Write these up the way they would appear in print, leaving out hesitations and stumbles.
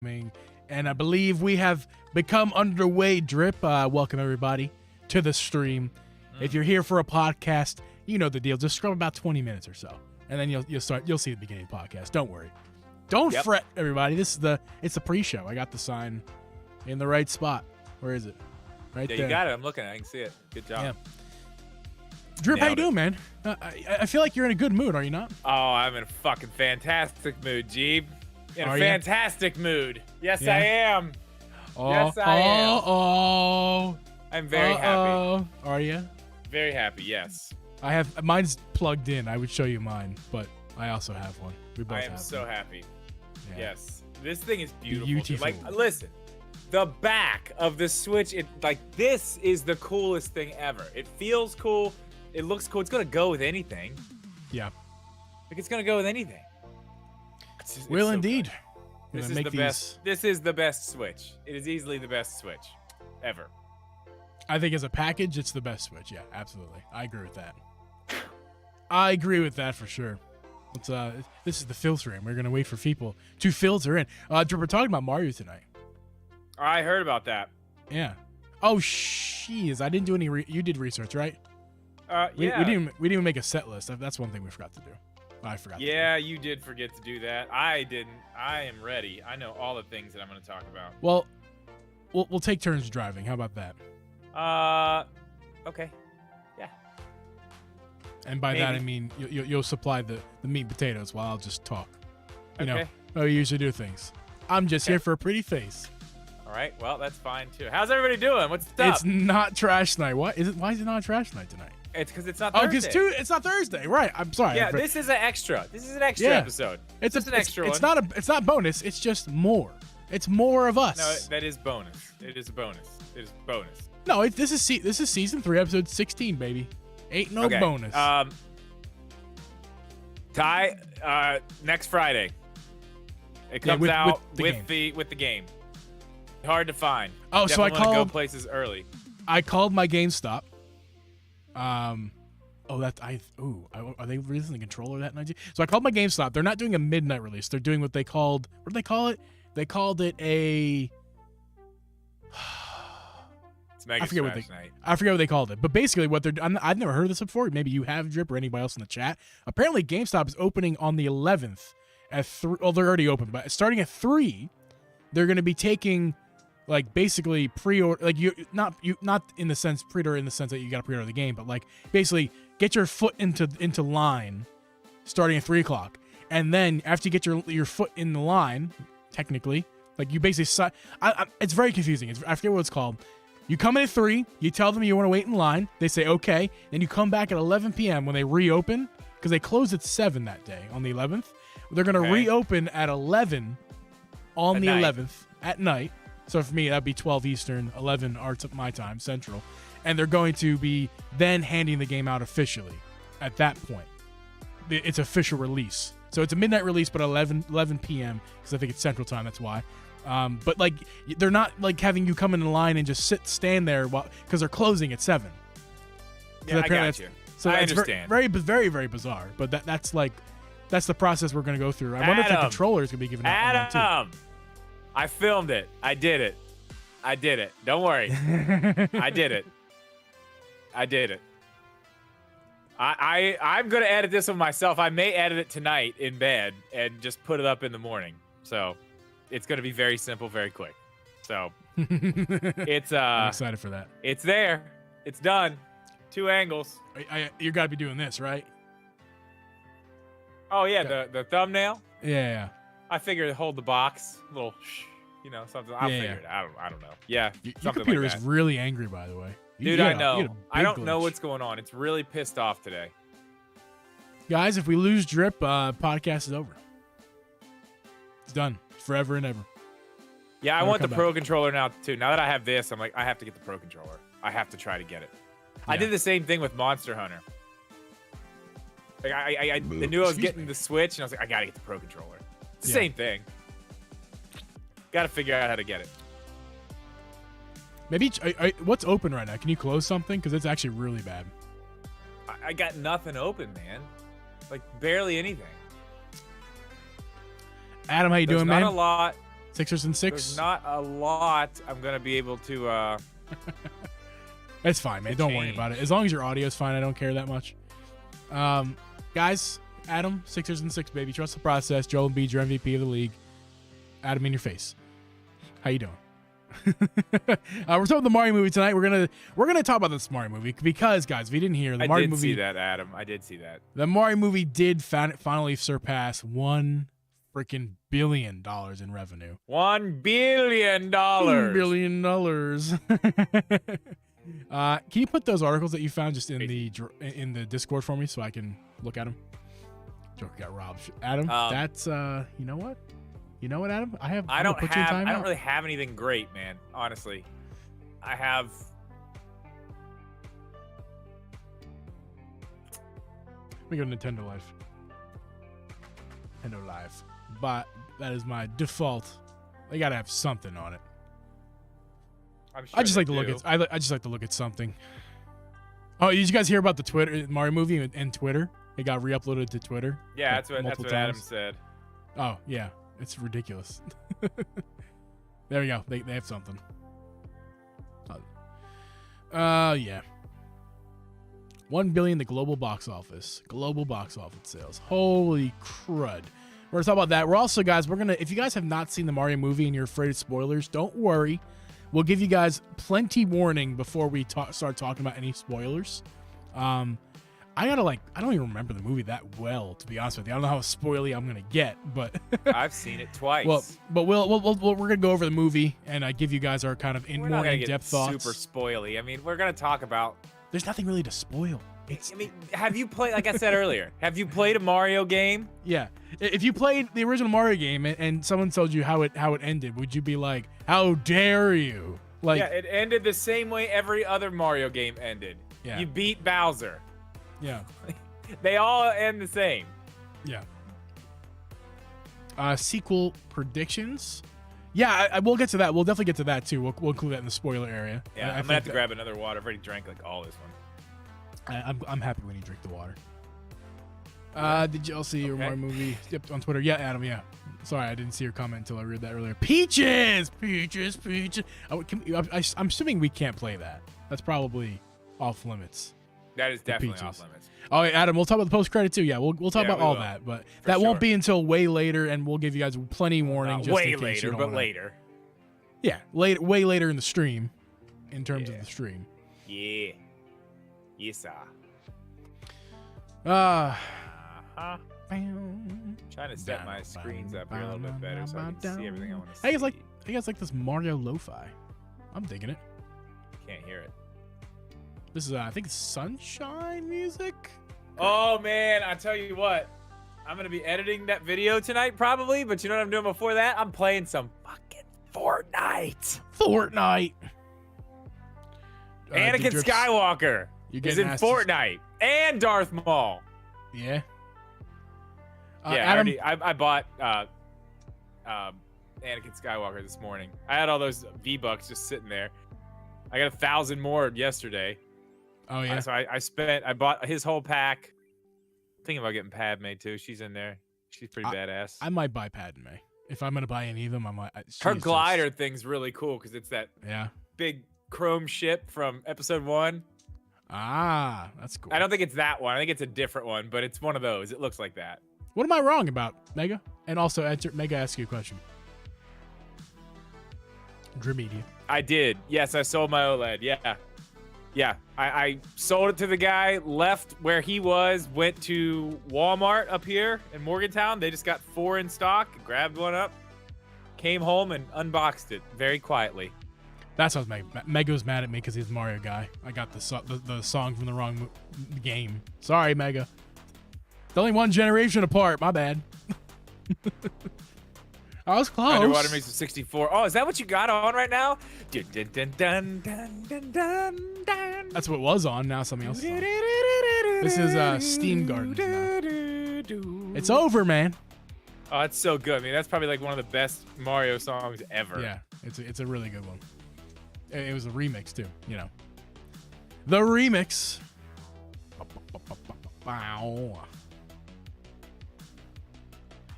And I believe we have become underway. Drip, welcome everybody to the stream. If you're here for a podcast, you know the deal. Just scroll about 20 minutes or so, and then you'll see the beginning of the podcast. Don't worry, don't fret, everybody. It's the pre-show. I got the sign in the right spot. Where is it? Right there. You got it. I'm looking at it. I can see it. Good job. Yeah. Drip, how you doing, man? I feel like you're in a good mood, are you not? Oh, I'm in a fucking fantastic mood, Geeb. In a Are fantastic mood. Yes, Yeah. I am. Yes, I am. I'm very happy. Are you? Very happy, yes. I have mine's plugged in. I would show you mine, but I also have one. We both I am have so one. happy. Yeah. Yes. This thing is beautiful. Beautiful. Like, listen, the back of the Switch, this is the coolest thing ever. It feels cool. It looks cool. It's gonna go with anything. Yeah. Like, it's gonna go with anything. Will so indeed. good. This Gonna is make the these- best. This is the best Switch. It is easily the best Switch ever. I think as a package, it's the best Switch. Yeah, absolutely. I agree with that. I agree with that for sure. Let's, this is the filtering. We're gonna wait for people to filter in. Drip, we're talking about Mario tonight. I heard about that. Yeah. Oh, jeez. I didn't do any. You did research, right? We Yeah. didn't even make a set list. That's one thing we forgot to do. I forgot. Yeah, you did forget to do that. I didn't. I am ready. I know all the things that I'm going to talk about. Well, we'll take turns driving. How about that? Okay. Yeah. And by that I Maybe. mean you'll supply the meat and potatoes while I'll just talk. You know Okay. how we usually do things. I'm just here for a pretty face. All right. Well, that's fine too. How's everybody doing? What's up? It's not trash night. What is it? Why is it not trash night tonight? It's because it's not Oh, Thursday. because it's not Thursday, right? I'm sorry. Yeah, this is an extra. This is an extra Yeah. episode. It's an extra It's one. not it's not bonus. It's just more. It's more of us. No, that is bonus. It is a bonus. It is bonus. No, this is season 3, episode 16, baby. Ain't no Okay. bonus. Next Friday. It Yeah, comes with out the with the game. Hard to find. Oh, so I Definitely wanna called- go places early. I called my GameStop. Are they releasing the controller that night? So I called my GameStop. They're not doing a midnight release. They're doing what did they call it? They called it a. It's Mega I forget what Smash night. I forget what they called it, but basically what they're. I've never heard of this before. Maybe you have, Drip, or anybody else in the chat. Apparently, GameStop is opening on the 11th at 3. Well, they're already open, but starting at 3, they're going to be taking, like, basically pre-order. Like not in the sense pre-order in the sense that you got to pre-order the game, but like basically get your foot into line, starting at 3:00, and then after you get your foot in the line, technically, like you basically. It's very confusing. I forget what it's called. You come in at 3, you tell them you want to wait in line. They say, okay. Then you come back at 11 p.m. when they reopen, because they closed at 7 that day on the 11th. They're going to reopen at 11 on At the night. 11th at night. So for me, that'd be 12 Eastern, 11 our my time, Central. And they're going to be then handing the game out officially at that point. It's official release. So it's a midnight release, but 11 p.m. because I think it's Central Time, that's why. But like they're not like having you come in the line and just stand there because they're closing at 7. Yeah, I got you. So I it's understand. very, very bizarre. But that's the process we're going to go through. I wonder if the Adam. controller is going to be given out on that too. Adam, I filmed it. I did it. Don't worry. I did it. I'm gonna edit this one myself. I may edit it tonight in bed and just put it up in the morning. So it's gonna be very simple, very quick. So it's I'm excited for that. it's there. It's done. 2 angles. You got to be doing this, right? Oh yeah, the thumbnail. Yeah. I figured hold the box, little, something. I'll Yeah, figure it out. I don't know. Yeah, Your something computer like is that. really angry, by the way. Dude, You I had a know. big I don't know glitch. what's going on. It's really pissed off today. Guys, if we lose Drip, podcast is over. It's done. It's forever and ever. Yeah, I Never want the come Pro Controller now, too. Now that I have this, I'm like, I have to get the Pro Controller. I have to try to get it. I Yeah. did the same thing with Monster Hunter. Like, I knew I was Excuse getting me. the Switch, and I was like, I gotta get the Pro Controller. It's the Yeah. same thing. Gotta figure out how to get it. Maybe what's open right now? Can you close something? Because it's actually really bad. I got nothing open, man. Like, barely anything. Adam, how you There's doing, not man? a lot. Sixers and six. There's not a lot I'm gonna be able to. It's fine, man. Don't worry change. about it. As long as your audio's fine, I don't care that much. Guys, Adam, Sixers and six, baby. Trust the process. Joel Embiid, your MVP of the league. Adam in your face. How you doing? We're talking the Mario movie tonight. We're gonna talk about this Mario movie because, guys, if you didn't hear, the Mario movie. I did see that, Adam. I did see that. The Mario movie did finally surpass $1 freaking billion in revenue. $1 billion. $1 billion. Can you put those articles that you found just in the Discord for me so I can look at them? Joker got robbed. Adam, that's you know what? You know what, Adam? I don't really have anything great, man. Honestly, I have. Let me go to Nintendo Life. Nintendo Live, but that is my default. They gotta have something on it. I'm sure I just like to do. look at. I just like to look at something. Oh, did you guys hear about the Twitter Mario movie and Twitter? It got re-uploaded to Twitter. Yeah, that's what Adam times. said. Oh yeah. It's ridiculous. There we go. They have something. Yeah. 1 billion the global box office. Global box office sales. Holy crud. We're gonna talk about that. We're also, guys, if you guys have not seen the Mario movie and you're afraid of spoilers, don't worry. We'll give you guys plenty warning before we start talking about any spoilers. I don't even remember the movie that well, to be honest with you. I don't know how spoily I'm gonna get, but I've seen it twice. Well, but we're gonna go over the movie and give you guys our kind of more in-depth thoughts. Super spoily. I mean, we're gonna talk about. There's nothing really to spoil. I mean, have you played? Like I said earlier, have you played a Mario game? Yeah. If you played the original Mario game and someone told you how it ended, would you be like, "How dare you?" Like, yeah, it ended the same way every other Mario game ended. Yeah. You beat Bowser. Yeah. They all end the same. Yeah. Sequel predictions. Yeah, I will get to that. We'll definitely get to that too. We'll include that in the spoiler area. Yeah, I'm gonna have to grab another water. I've already drank like all this one. I'm happy when you drink the water. Did you all see your Mario movie? Yep, on Twitter. Yeah, Adam. Yeah. Sorry, I didn't see your comment until I read that earlier. Peaches. I'm assuming we can't play that. That's probably off limits. That is definitely off limits. Oh, yeah, Adam, we'll talk about the post credit too. Yeah, we'll talk about all that, but that won't be until way later, and we'll give you guys plenty warning. Just way in case later, you don't but wanna... later. Yeah, way later in the stream, in terms of the stream. Yeah. Yes, sir. Trying to set my screens up here a little bit better so I can see everything I want to see. How you guys like this Mario lo-fi? I'm digging it. Can't hear it. This is, I think it's Sunshine music. Oh, man. I tell you what. I'm going to be editing that video tonight probably, but you know what I'm doing before that? I'm playing some fucking Fortnite. Anakin Skywalker is in Fortnite and Darth Maul. Yeah. Yeah, Adam, I bought Anakin Skywalker this morning. I had all those V-Bucks just sitting there. I got 1,000 more yesterday. Oh yeah. So I bought his whole pack. Thinking about getting Padme too. She's in there. She's pretty badass. I might buy Padme if I'm gonna buy any of them. I might. Her glider thing's really cool because it's that big chrome ship from Episode 1. Ah, that's cool. I don't think it's that one. I think it's a different one, but it's one of those. It looks like that. What am I wrong about, Mega? And also, Mega, ask you a question. Drew Media. I did. Yes, I sold my OLED. Yeah. I sold it to the guy, left where he was, went to Walmart up here in Morgantown. They just got 4 in stock, grabbed one up, came home and unboxed it very quietly. That's what Mega was mad at me because he's a Mario guy. I got the song from the wrong game. Sorry, Mega. It's only one generation apart. My bad. I was close. Underwater Mix of 64. Oh, is that what you got on right now? Dun, dun, dun, dun, dun, dun, dun. That's what it was on. Now something else is on. This is Steam Gardens now. It's over, man. Oh, it's so good. I mean, that's probably like one of the best Mario songs ever. Yeah, it's a really good one. It was a remix too, you know. The remix. Wow.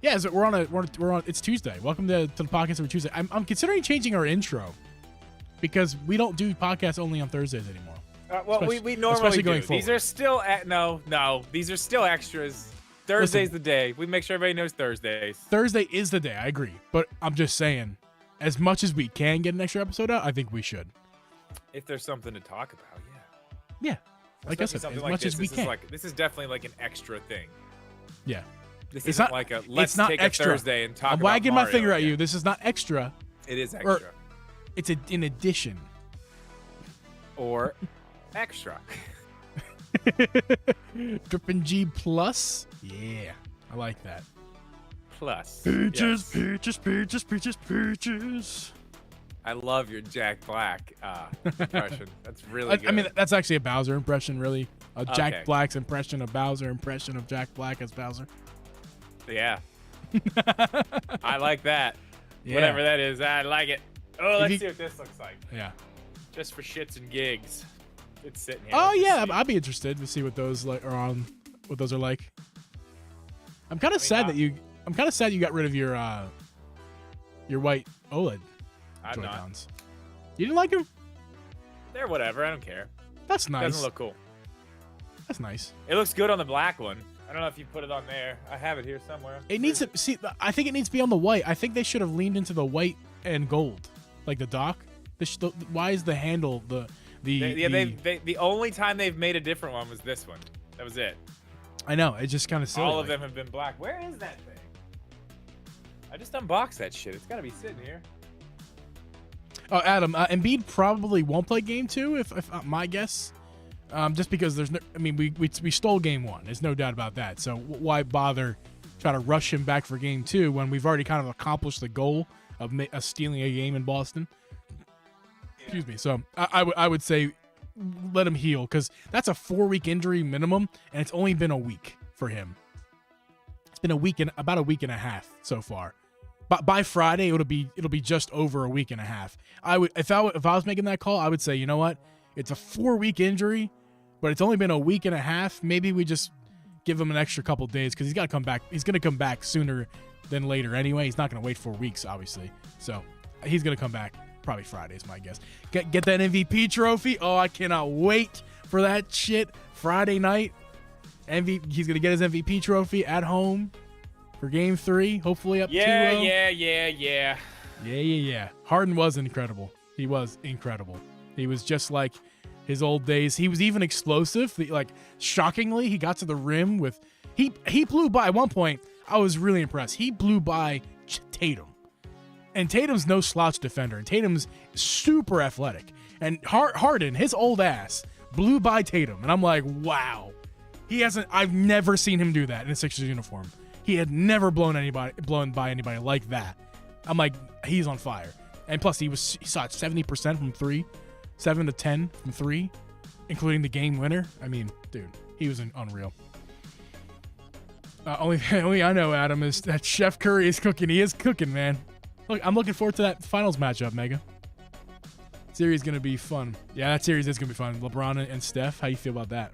Yeah, so we're on. It's Tuesday. Welcome to the podcast every Tuesday. I'm considering changing our intro because we don't do podcasts only on Thursdays anymore. Well, we normally do. These are still no. These are still extras. Thursday's the day. We make sure everybody knows Thursdays. Thursday is the day. I agree, but I'm just saying, as much as we can get an extra episode out, I think we should. If there's something to talk about, yeah. Like I said, as much as we can. This is definitely like an extra thing. Yeah. This isn't like a let's take extra. a Thursday and talk I'm about wagging Mario my finger at again. you. This is not extra. It is extra. It's in addition. Or extra. Drippin' G plus? Yeah. I like that. Plus. Peaches, Yes. peaches. I love your Jack Black impression. That's really good. I mean, that's actually a Bowser impression, really. Jack Okay. Black's impression of Bowser, impression of Jack Black as Bowser. Yeah. I like that. Yeah. Whatever that is, I like it. Oh, let's see what this looks like. Yeah. Just for shits and gigs. It's sitting here. Oh Let's yeah, see. I'd be interested to see what those are on. What those are like. I'm kind of sad that you. I'm kind of sad you got rid of your white OLED I'm not. Joy-Cons. You didn't like them? They're whatever. I don't care. That's nice. Doesn't look cool. That's nice. It looks good on the black one. I don't know if you put it on there. I have it here somewhere. It needs to see. I think it needs to be on the white. I think they should have leaned into the white and gold, like the dock. Why is the handle the the only time they've made a different one was this one. That was it. I know. It's just kind of silly. All of them have been black. Where is that thing? I just unboxed that shit. It's gotta be sitting here. Oh, Adam, Embiid probably won't play game 2, if my guess. Just because there's no. I mean, we stole game 1. There's no doubt about that. So why bother trying to rush him back for game 2 when we've already kind of accomplished the goal of stealing a game in Boston? Excuse me. So I would say let him heal because that's a 4-week injury minimum, and it's only been a week for him. It's been about a week and a half so far. But by Friday it'll be just over a week and a half. If I was making that call, I would say, you know what? It's a 4-week injury, but it's only been a week and a half. Maybe we just give him an extra couple days because he's got to come back. He's going to come back sooner than later anyway. He's not going to wait 4 weeks, obviously. So he's going to come back probably Friday is my guess. Get that MVP trophy. Oh, I cannot wait for that shit. Friday night. He's going to get his MVP trophy at home for game 3. Hopefully up 2-0. Yeah. Harden was incredible. He was incredible. He was just like his old days. He was even explosive. Like, shockingly, he got to the rim with... He blew by... At one point, I was really impressed. He blew by Tatum. And Tatum's no slouch defender. And Tatum's super athletic. And Harden, his old ass, blew by Tatum. And I'm like, wow. I've never seen him do that in a Sixers uniform. He had never blown by anybody like that. I'm like, he's on fire. And plus, he shot 70% from 3, 7 to 10 from 3, including the game winner. I mean, dude, he was unreal. Only I know, Adam, is that Chef Curry is cooking. He is cooking, man. Look, I'm looking forward to that finals matchup, Mega. Series is gonna be fun. Yeah, that series is gonna be fun. LeBron and Steph, how you feel about that?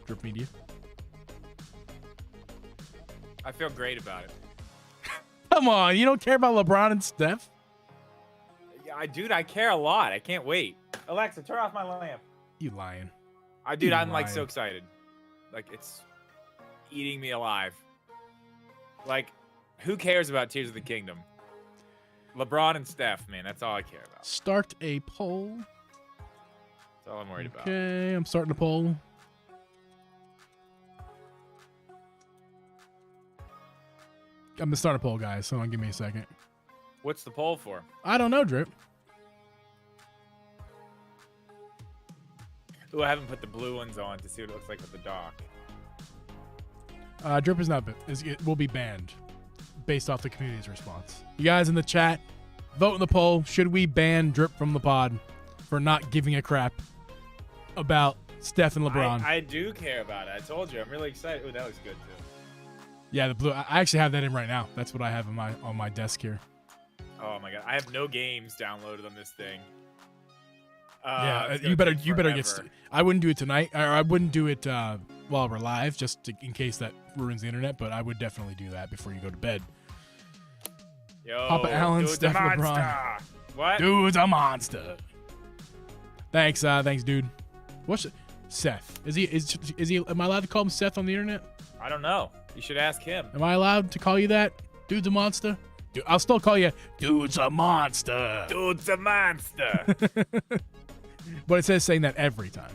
Drip Media. I feel great about it. Come on, you don't care about LeBron and Steph? Yeah, I care a lot. I can't wait. Alexa, turn off my lamp. You lying. I'm like so excited. Like, it's eating me alive. Like, who cares about Tears of the Kingdom? LeBron and Steph, man, that's all I care about. Start a poll. That's all I'm worried about. Okay, I'm starting a poll. I'm gonna start a poll, guys. So give me a second. What's the poll for? I don't know, Drip. Ooh, I haven't put the blue ones on to see what it looks like with the dock. Drip is not. It will be banned based off the community's response. You guys in the chat, vote in the poll. Should we ban Drip from the pod for not giving a crap about Steph and LeBron? I do care about it. I told you. I'm really excited. Ooh, that looks good too. Yeah, the blue. I actually have that in right now. That's what I have on my desk here. Oh my god, I have no games downloaded on this thing. Yeah, you better get. I wouldn't do it tonight, or I wouldn't do it while we're live, in case that ruins the internet. But I would definitely do that before you go to bed. Yo, Papa Allen, dude's Steph a monster. LeBron. What? Dude's a monster. Thanks, dude. What's Seth? Is he? Am I allowed to call him Seth on the internet? I don't know. You should ask him. Am I allowed to call you that? Dude's a monster. Dude, I'll still call you Dude's a monster. Dude's a monster. But it says saying that every time.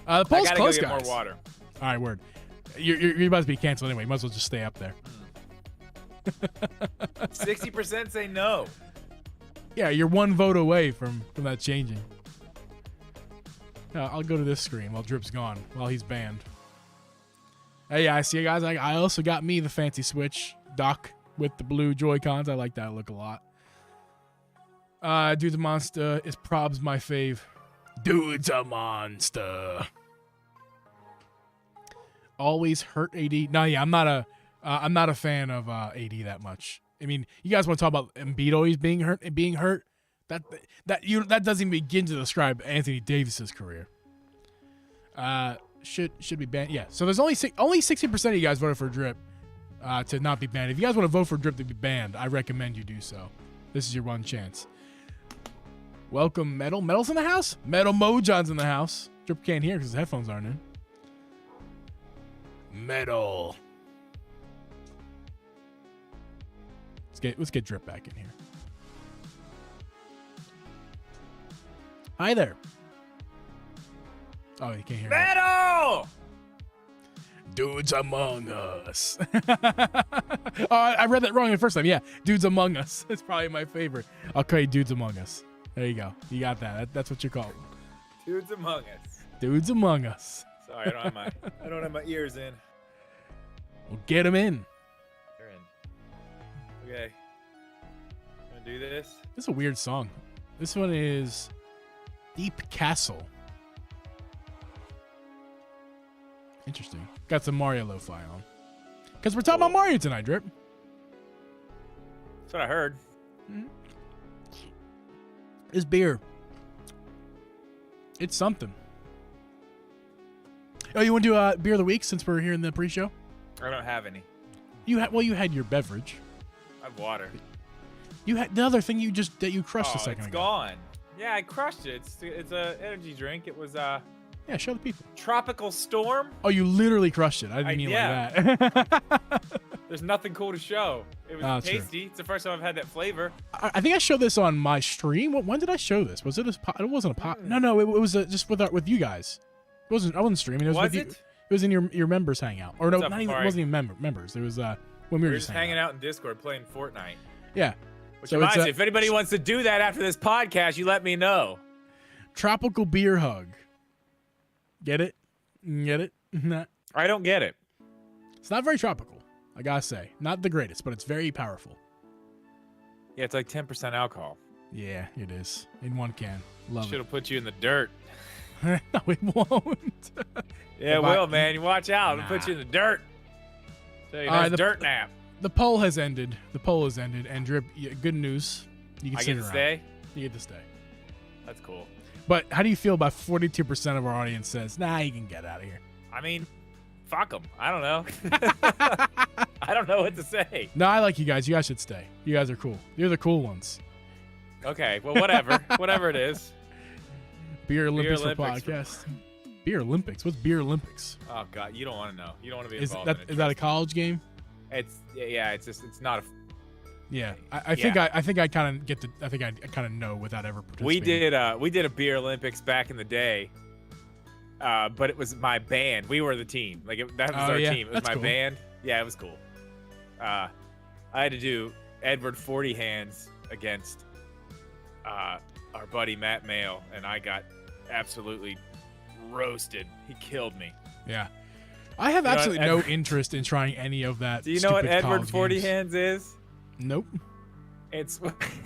The poll's I gotta close, go get guys. more water. All right, word. You're about to be canceled anyway. You might as well just stay up there. 60% say no. Yeah, you're one vote away from that changing. I'll go to this screen while Drip's gone, while he's banned. Hey, I see you guys. I also got me the fancy Switch dock with the blue Joy-Cons. I like that look a lot. Dude's a monster. Is Probs my fave? Dude's a monster. Always hurt AD. No, yeah, I'm not a fan of AD that much. I mean, you guys want to talk about Embiid always being hurt? That doesn't even begin to describe Anthony Davis's career. Should be banned. Yeah. So there's only 60% of you guys voted for Drip to not be banned. If you guys want to vote for Drip to be banned, I recommend you do so. This is your one chance. Welcome, Metal. Metal's in the house. Metal Mojon's in the house. Drip can't hear because his headphones aren't in. Metal. Let's get Drip back in here. Hi there. Oh, you can't hear me. Metal! Dudes Among Us. Oh, I read that wrong the first time. Yeah, Dudes Among Us. It's probably my favorite. I'll call you Dudes Among Us. There you go. You got that. That's what you're called. Dudes Among Us. Dudes Among Us. Sorry, I don't have my ears in. Well, get them in. They're in. Okay. Gonna do this? This is a weird song. This one is Deep Castle. Interesting. Got some Mario lo-fi on. Because we're talking about Mario tonight, Drip. That's what I heard. Mm-hmm. This beer. It's something. Oh, you want to do beer of the week since we're here in the pre-show? I don't have any. You had your beverage. I have water. You had the other thing that you crushed a second it's ago. gone. Yeah, I crushed it. It's a energy drink. It was Yeah, show the people. Tropical Storm. Oh, you literally crushed it. I didn't mean like that. There's nothing cool to show. It was tasty. True. It's the first time I've had that flavor. I think I showed this on my stream. When did I show this? Was it a pot? It wasn't a pot. No, it was just with you guys. I wasn't streaming. It was with you. It was in your members hangout. Or no, not even. It wasn't even members. It was when we were just hanging out in Discord playing Fortnite. Yeah. Which reminds me, if anybody wants to do that after this podcast, you let me know. Tropical beer hug. Get it? Get it? I don't get it. It's not very tropical, I gotta say. Not the greatest, but it's very powerful. Yeah, it's like 10% alcohol. Yeah, it is. In one can. Love Should have put you in the dirt. No, it won't. Yeah, it will, man. You watch out. It'll put you in the dirt. Tell you, nice dirt nap. The poll has ended. And Drip, good news. You can sit around. Stay? You get to stay. That's cool. But how do you feel about 42% of our audience says, nah, you can get out of here? I mean, fuck them. I don't know. I don't know what to say. No, I like you guys. You guys should stay. You guys are cool. You're the cool ones. Okay, well, whatever. Whatever it is. Beer Olympics for podcast. Beer Olympics? What's Beer Olympics? Oh, God. You don't want to know. You don't want to be involved in it. Is that a college game? It's not a... Yeah, I think I kind of get to. I think I kind of know without ever participating. We did a beer Olympics back in the day, but it was my band. We were the team. That was our team. It was my band. Yeah, it was cool. I had to do Edward 40 hands against our buddy Matt Mail, and I got absolutely roasted. He killed me. Yeah. I have absolutely no interest in trying any of that. Do you know what Edward 40 hands is? Nope. It's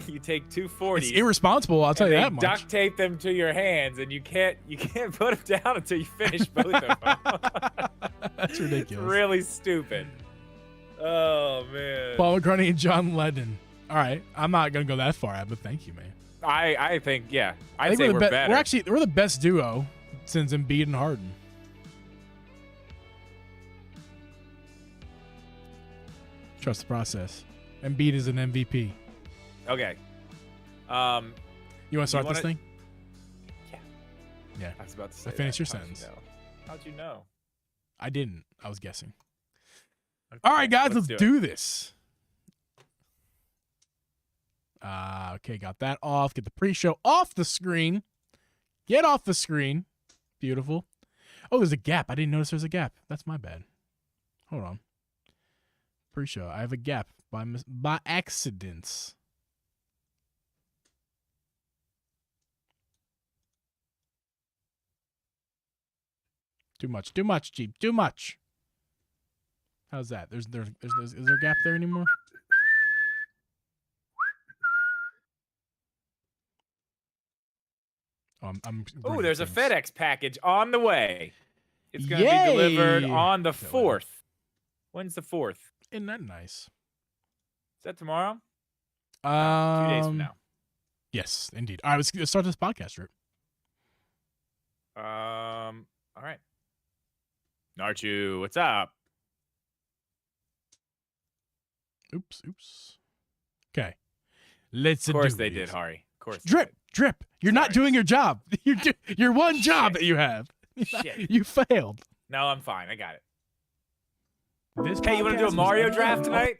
you take 2 40s. It's irresponsible, I'll tell you that much. Duct tape them to your hands, and you can't put them down until you finish both of them. That's ridiculous. It's really stupid. Oh man. Paul McCartney and John Lennon. All right, I'm not gonna go that far out, but thank you, man. I think I'd say we're better. We're the best duo since Embiid and Harden. Trust the process. Embiid is an MVP. Okay. You want to start this thing? Yeah. Yeah. I was about to say. Finish your How'd sentence. You know? How'd you know? I didn't. I was guessing. Okay, All right, guys, let's it. do this. Okay, got that off. Get the pre-show off the screen. Get off the screen. Beautiful. Oh, there's a gap. I didn't notice there's a gap. That's my bad. Hold on. Pre-show. I have a gap by accidents. Too much, Geeb. Too much. How's that? Is there a gap there anymore? Oh, there's a FedEx package on the way. It's going to Yay! be delivered on the 4th. When's the 4th? Isn't that nice? Is that tomorrow? 2 days from now. Yes, indeed. All right, let's start this podcast, Rip. All right. Narchu, what's up? Oops. Okay. Let's do Of course they this. did, Hari. Of course. Drip. You're not doing your job. Your one job that you have. Shit. You failed. No, I'm fine. I got it. Hey, you want to do a Mario draft tonight?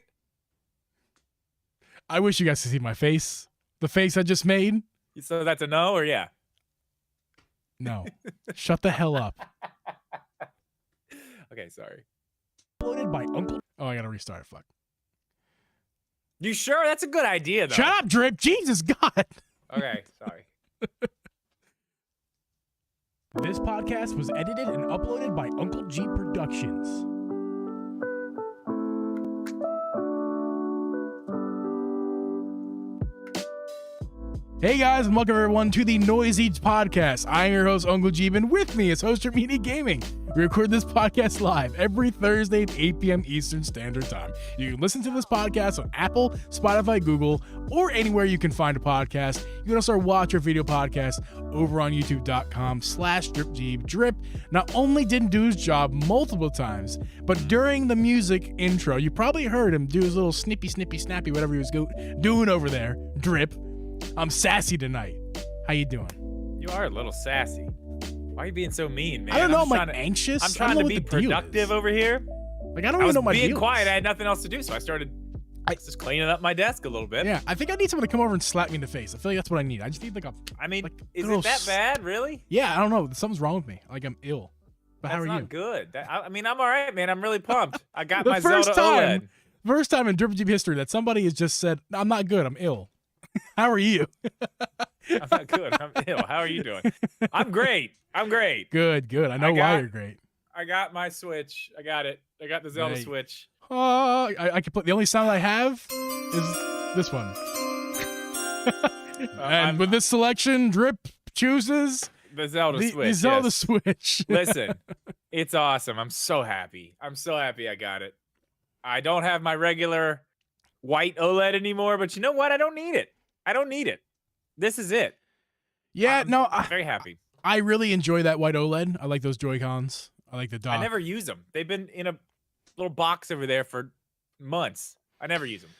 I wish you guys could see my face. The face I just made. So that's a no or yeah? No. Shut the hell up. Okay, sorry. Uploaded by Uncle. Oh, I gotta restart. Fuck. You sure? That's a good idea, though. Shut up, Drip. Jesus God. Okay, sorry. This podcast was edited and uploaded by Uncle Geeb Productions. Hey guys, and welcome everyone to the Noisy Podcast. I'm your host, Uncle Geeb, and with me is Host Media Gaming. We record this podcast live every Thursday at 8 p.m. Eastern Standard Time. You can listen to this podcast on Apple, Spotify, Google, or anywhere you can find a podcast. You can also watch our video podcast over on youtube.com/DripGeeb. Drip not only didn't do his job multiple times, but during the music intro, you probably heard him do his little snippy, snappy, whatever he was doing over there. Drip. I'm sassy tonight. How you doing? You are a little sassy. Why are you being so mean, man? I don't know. I'm like anxious. I'm trying to be productive over here. Like I don't even know my deal. I was being quiet. I had nothing else to do, so I started just cleaning up my desk a little bit. Yeah, I think I need someone to come over and slap me in the face. I feel like that's what I need. I just need like a. I mean, like, is it that bad, really? Yeah, I don't know. Something's wrong with me. Like I'm ill. But how are you? That's not good. I mean, I'm all right, man. I'm really pumped. I got my Zelda OLED. First time in DripGeeb history that somebody has just said, "I'm not good. I'm ill." How are you? I'm not good. I'm ill. How are you doing? I'm great. Good. I know why you're great. I got my Switch. I got it. I got the Zelda Switch. I can put the only sound I have is this one. And with this selection, Drip chooses the Zelda Switch. The Zelda Switch. Listen, it's awesome. I'm so happy. I got it. I don't have my regular white OLED anymore, but you know what? I don't need it. This is it. Yeah, I'm very happy. I really enjoy that white OLED. I like those Joy-Cons. I like the dock. I never use them. They've been in a little box over there for months. I never use them.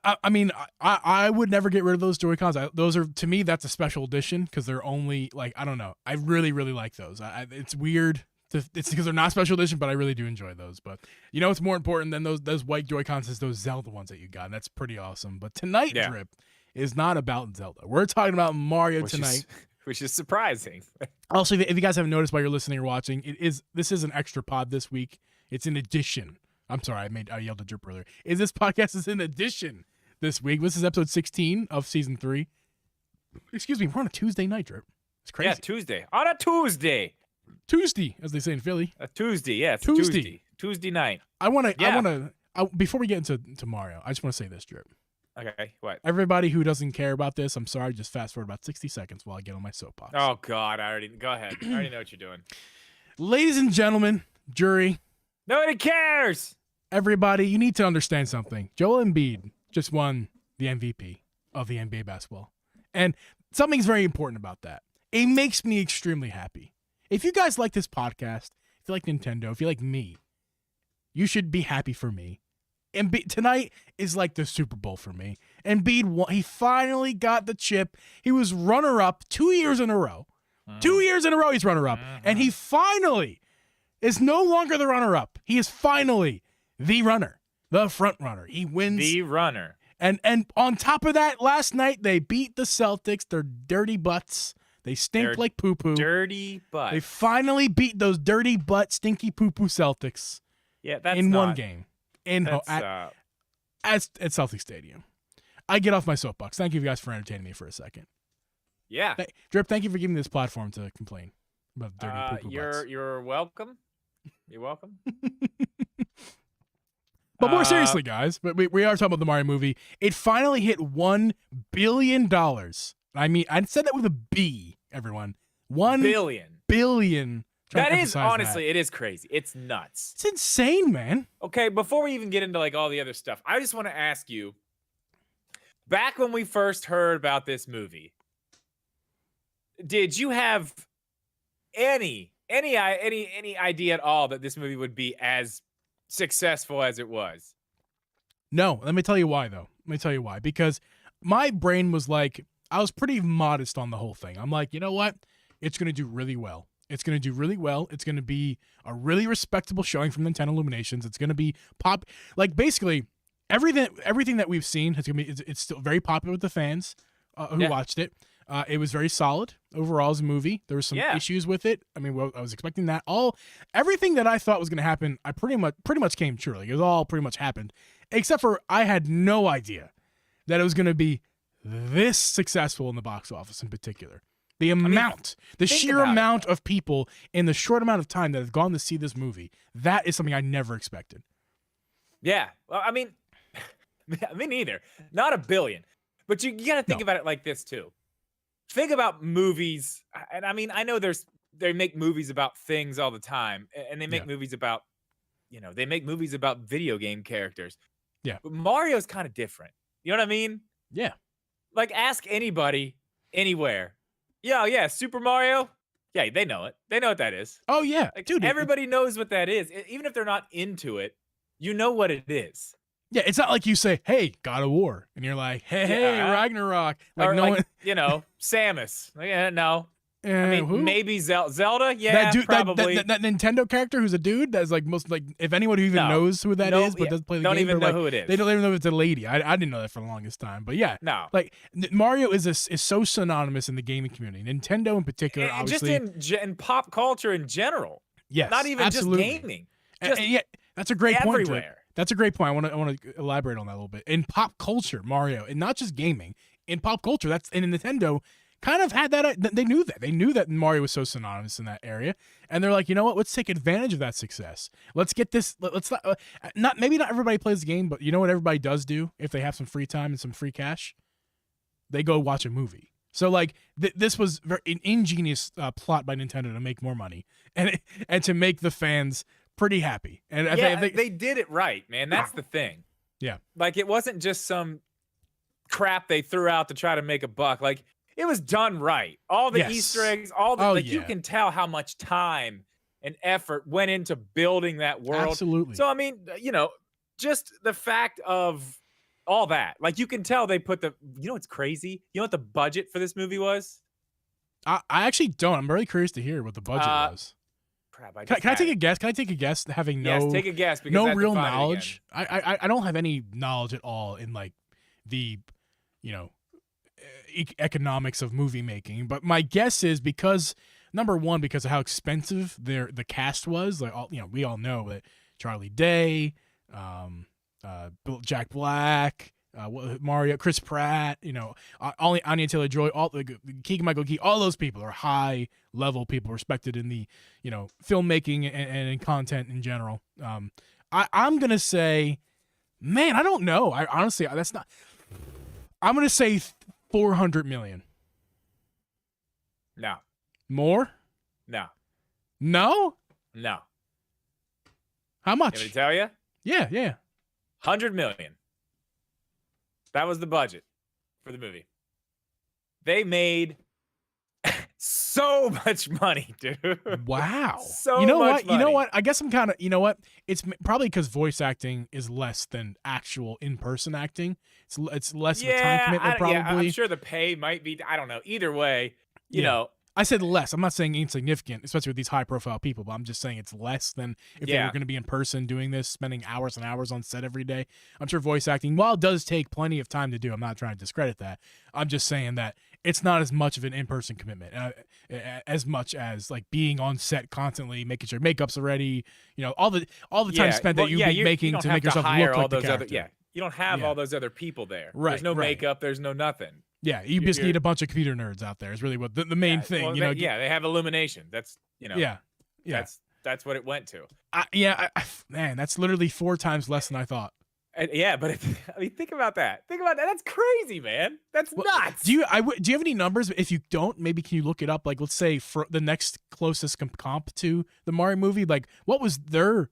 I mean, I would never get rid of those Joy-Cons. Those are, to me, that's a special edition because they're only, like, I don't know. I really, really like those. It's weird. It's because they're not special edition, but I really do enjoy those. But you know what's more important than those white Joy-Cons is those Zelda ones that you got. And that's pretty awesome. But tonight, Drip, is not about Zelda. We're talking about Mario tonight. Which is surprising. Also, if you guys haven't noticed while you're listening or watching, this is an extra pod this week. It's an addition. I'm sorry, I yelled at Drip earlier. This podcast is an addition this week. This is episode 16 of season 3. Excuse me, we're on a Tuesday night, Drip. It's crazy. Yeah, Tuesday. On a Tuesday. Tuesday, as they say in Philly. A Tuesday, yeah. It's Tuesday. Tuesday night. I want to, before we get into Mario, I just want to say this, Drip. Okay, what? Everybody who doesn't care about this, I'm sorry, just fast forward about 60 seconds while I get on my soapbox. Oh, God, go ahead. I already know what you're doing. Ladies and gentlemen, jury. Nobody cares. Everybody, you need to understand something. Joel Embiid just won the MVP of the NBA basketball. And something's very important about that. It makes me extremely happy. If you guys like this podcast, if you like Nintendo, if you like me, you should be happy for me. Embiid tonight is like the Super Bowl for me. Embiid won. He finally got the chip. He was runner-up 2 years in a row. 2 years in a row he's runner-up. And he finally is no longer the runner-up. He is finally the runner, the front runner. He wins. The runner. And on top of that, last night they beat the Celtics. They're dirty butts. They stink like poo-poo. Dirty butts. They finally beat those dirty butt, stinky poo-poo Celtics. Yeah, that's in not, one game. At Celtics Stadium. I get off my soapbox. Thank you guys for entertaining me for a second. Yeah. Drip, thank you for giving me this platform to complain about dirty poo-poo butts. You're welcome. You're welcome. But more seriously, guys, but we are talking about the Mario movie. It finally hit $1 billion. I mean, I said that with a B, everyone. $1 billion. That is, honestly, it is crazy. It's nuts. It's insane, man. Okay, before we even get into like all the other stuff, I just want to ask you, back when we first heard about this movie, did you have any idea at all that this movie would be as successful as it was? No, let me tell you why, though. Let me tell you why. Because my brain was like, I was pretty modest on the whole thing. I'm like, you know what? It's going to do really well. It's going to do really well. It's going to be a really respectable showing from Nintendo Illuminations. It's going to be like basically everything that we've seen is going to be. It's still very popular with the fans who watched it. It was very solid overall as a movie. There were some issues with it. I mean, I was expecting that. Everything that I thought was going to happen, I pretty much came true. Like, it was all pretty much happened, except for I had no idea that it was going to be this successful in the box office in particular. The sheer amount of people in the short amount of time that have gone to see this movie, that is something I never expected. Yeah. Well, I mean, me neither. Not $1 billion. But you got to think about it like this, too. Think about movies. And I mean, I know they make movies about things all the time. And they make movies about, they make movies about video game characters. Yeah. But Mario's kind of different. You know what I mean? Yeah. Like, ask anybody, anywhere. Yeah, Super Mario. Yeah, they know it. They know what that is. Oh, yeah. Like, dude. Everybody knows what that is. Even if they're not into it, you know what it is. Yeah, it's not like you say, hey, God of War. And you're like, hey, Ragnarok. Like, or no one. Samus. Like, no. I mean, who? Maybe Zelda. Yeah, probably. That Nintendo character who's a dude that's like most like if anyone who even knows who that is, but doesn't play the game, don't even know like, who it is. They don't even know if it's a lady. I didn't know that for the longest time. But yeah, no, like Mario is so synonymous in the gaming community. Nintendo in particular, obviously, just in pop culture in general. Yes, not even absolutely. just gaming. And yeah, that's a great point. Everywhere. That's a great point. I want to elaborate on that a little bit. In pop culture, Mario, and not just gaming, in pop culture, and Nintendo kind of had that. They knew that. They knew that Mario was so synonymous in that area, and they're like, you know what? Let's take advantage of that success. Let's get this. Let's not maybe not everybody plays the game, but you know what everybody does do if they have some free time and some free cash, they go watch a movie. So like this was an ingenious plot by Nintendo to make more money and to make the fans pretty happy. And I think they did it right, man. That's the thing. Yeah, like it wasn't just some crap they threw out to try to make a buck. Like, it was done right. All the Easter eggs, you can tell how much time and effort went into building that world. Absolutely. So, I mean, just the fact of all that, like, you can tell they put what's crazy? You know what the budget for this movie was? I actually don't. I'm really curious to hear what the budget was. Crap, can I take a guess? Can I take a guess? Having take a guess. Because no real knowledge. I don't have any knowledge at all in like the, economics of movie making, but my guess is because number one, because of how expensive the cast was, like we all know that Charlie Day, Jack Black, Mario, Chris Pratt, Anya Taylor-Joy, all Keegan-Michael Key, all those people are high level people respected in the filmmaking and in content in general. I'm gonna say, man, I don't know. I honestly, that's not. I'm gonna say 400 million. No. More? No. No? No. How much? Can I tell you? Yeah. 100 million. That was the budget for the movie. They made so much money, dude. Wow. So you know much what? money. You know what? I guess I'm kind of. You know what? It's probably because voice acting is less than actual in-person acting. It's less of a time commitment. Probably. Yeah, I'm sure the pay might be. I don't know. Either way, you know. I said less. I'm not saying insignificant, especially with these high-profile people, but I'm just saying it's less than if they were going to be in person doing this, spending hours and hours on set every day. I'm sure voice acting, while it does take plenty of time to do, I'm not trying to discredit that. I'm just saying that it's not as much of an in-person commitment as much as like being on set constantly, making sure makeup's ready. You know, all the time spent that you'd be making to make yourself look like the character. You don't have all those other people there. Right. There's no makeup. There's no nothing. Yeah, you just need a bunch of computer nerds out there. Is really what the main thing. Well, you know. They have Illumination. That's Yeah. That's what it went to. Man, that's literally 4 times less than I thought. But I mean, think about that. That's crazy, man. That's nuts. Do you have any numbers? If you don't, maybe can you look it up? Like, let's say for the next closest comp to the Mario movie, like what was their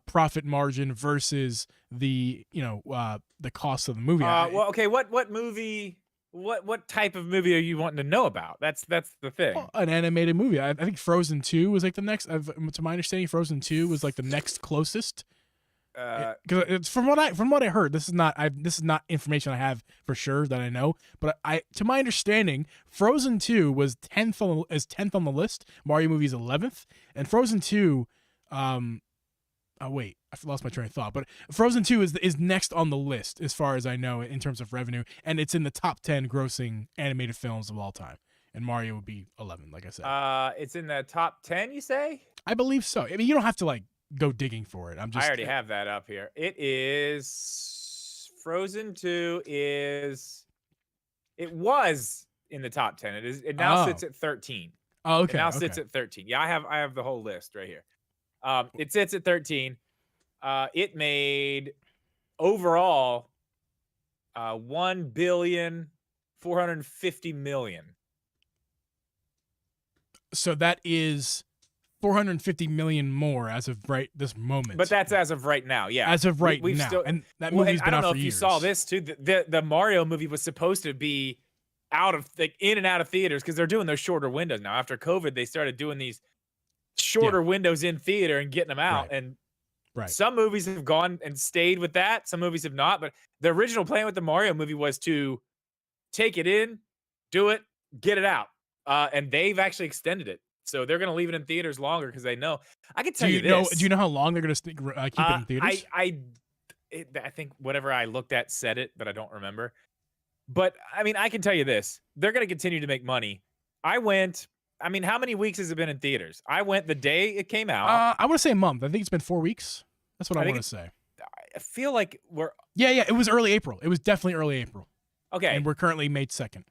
profit margin versus the the cost of the movie? What movie? What type of movie are you wanting to know about? That's the thing. Well, an animated movie. I think Frozen 2 was like the next. To my understanding, Frozen 2 was like the next closest. Because it's from what I heard, this is not information I have for sure that I know, but to my understanding, Frozen 2 was 10th on the list. Mario movie is 11th, and Frozen 2. Oh wait, I lost my train of thought. But Frozen 2 is next on the list as far as I know in terms of revenue, and it's in the top 10 grossing animated films of all time. And Mario would be 11, like I said. It's in the top 10, you say? I believe so. I mean, you don't have to like go digging for it. I already have that up here. It is Frozen 2 is. It was in the top 10. It now sits at 13. Oh, okay. It now sits at 13. Yeah, I have the whole list right here. It sits at 13. It made overall $1,450,000,000. So that is 450 million more as of this moment. But that's as of right now, yeah. As of right now, and that movie's been out for years. I don't know if you saw this too. The Mario movie was supposed to be in and out of theaters because they're doing those shorter windows now. After COVID, they started doing these shorter windows in theater and getting them out. And some movies have gone and stayed with that. Some movies have not. But the original plan with the Mario movie was to take it in, do it, get it out. And they've actually extended it. So they're going to leave it in theaters longer because they know. I can tell you this. Do you know how long they're going to keep it in theaters? I think whatever I looked at said it, but I don't remember. But, I mean, I can tell you this. They're going to continue to make money. How many weeks has it been in theaters? I went the day it came out. I want to say a month. I think it's been 4 weeks. That's what I want to say. I feel like we're... Yeah, it was early April. It was definitely early April. Okay. And we're currently May 2nd.